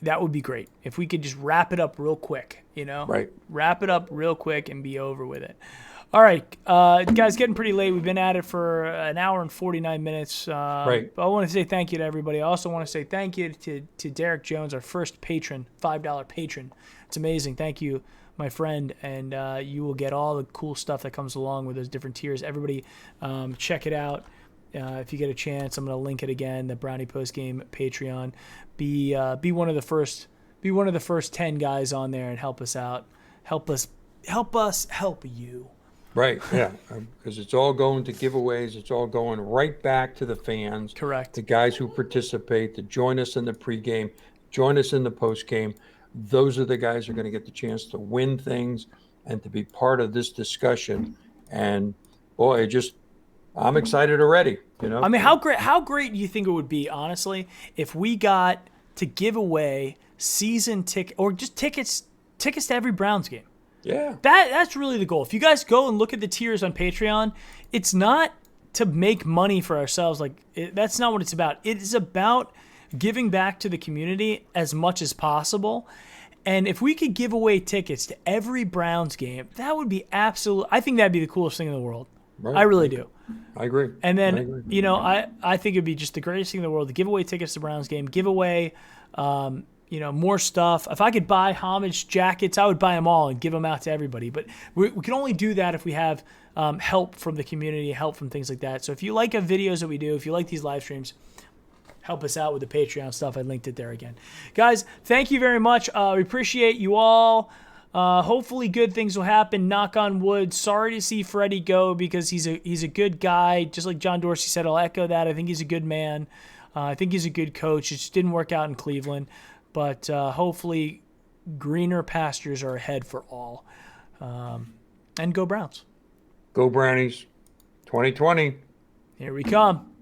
would be great if we could just wrap it up real quick. Right. Wrap it up real quick and be over with it. All right, guys, getting pretty late. We've been at it for an hour and 49 minutes. Right. But I want to say thank you to everybody. I also want to say thank you to Derek Jones, our first patron, $5 patron. It's amazing. Thank you, my friend. And you will get all the cool stuff that comes along with those different tiers. Everybody, check it out. If you get a chance, I'm going to link it again. The Brownie Post Game Patreon. Be one of the first. Be one of the first 10 guys on there and help us out. Help us help you. Right, yeah, because it's all going to giveaways. It's all going right back to the fans. Correct. The guys who participate, to join us in the pregame, join us in the postgame. Those are the guys who are going to get the chance to win things and to be part of this discussion. And boy, I'm excited already. I mean, how great do you think it would be, honestly, if we got to give away season ticket or just tickets to every Browns game? Yeah. That's really the goal. If you guys go and look at the tiers on Patreon, it's not to make money for ourselves. That's not what it's about. It is about giving back to the community as much as possible. And if we could give away tickets to every Browns game, that would be I think that'd be the coolest thing in the world. Right. I really do. I agree. And then, I think it'd be just the greatest thing in the world to give away tickets to the Browns game, give away, more stuff. If I could buy homage jackets, I would buy them all and give them out to everybody. But we can only do that if we have help from the community, help from things like that. So if you like the videos that we do, if you like these live streams, help us out with the Patreon stuff. I linked it there again. Guys, thank you very much. We appreciate you all. Hopefully good things will happen. Knock on wood. Sorry to see Freddie go because he's a good guy. Just like John Dorsey said, I'll echo that. I think he's a good man. I think he's a good coach. It just didn't work out in Cleveland. But hopefully greener pastures are ahead for all. And go Browns. Go Brownies. 2020. Here we come.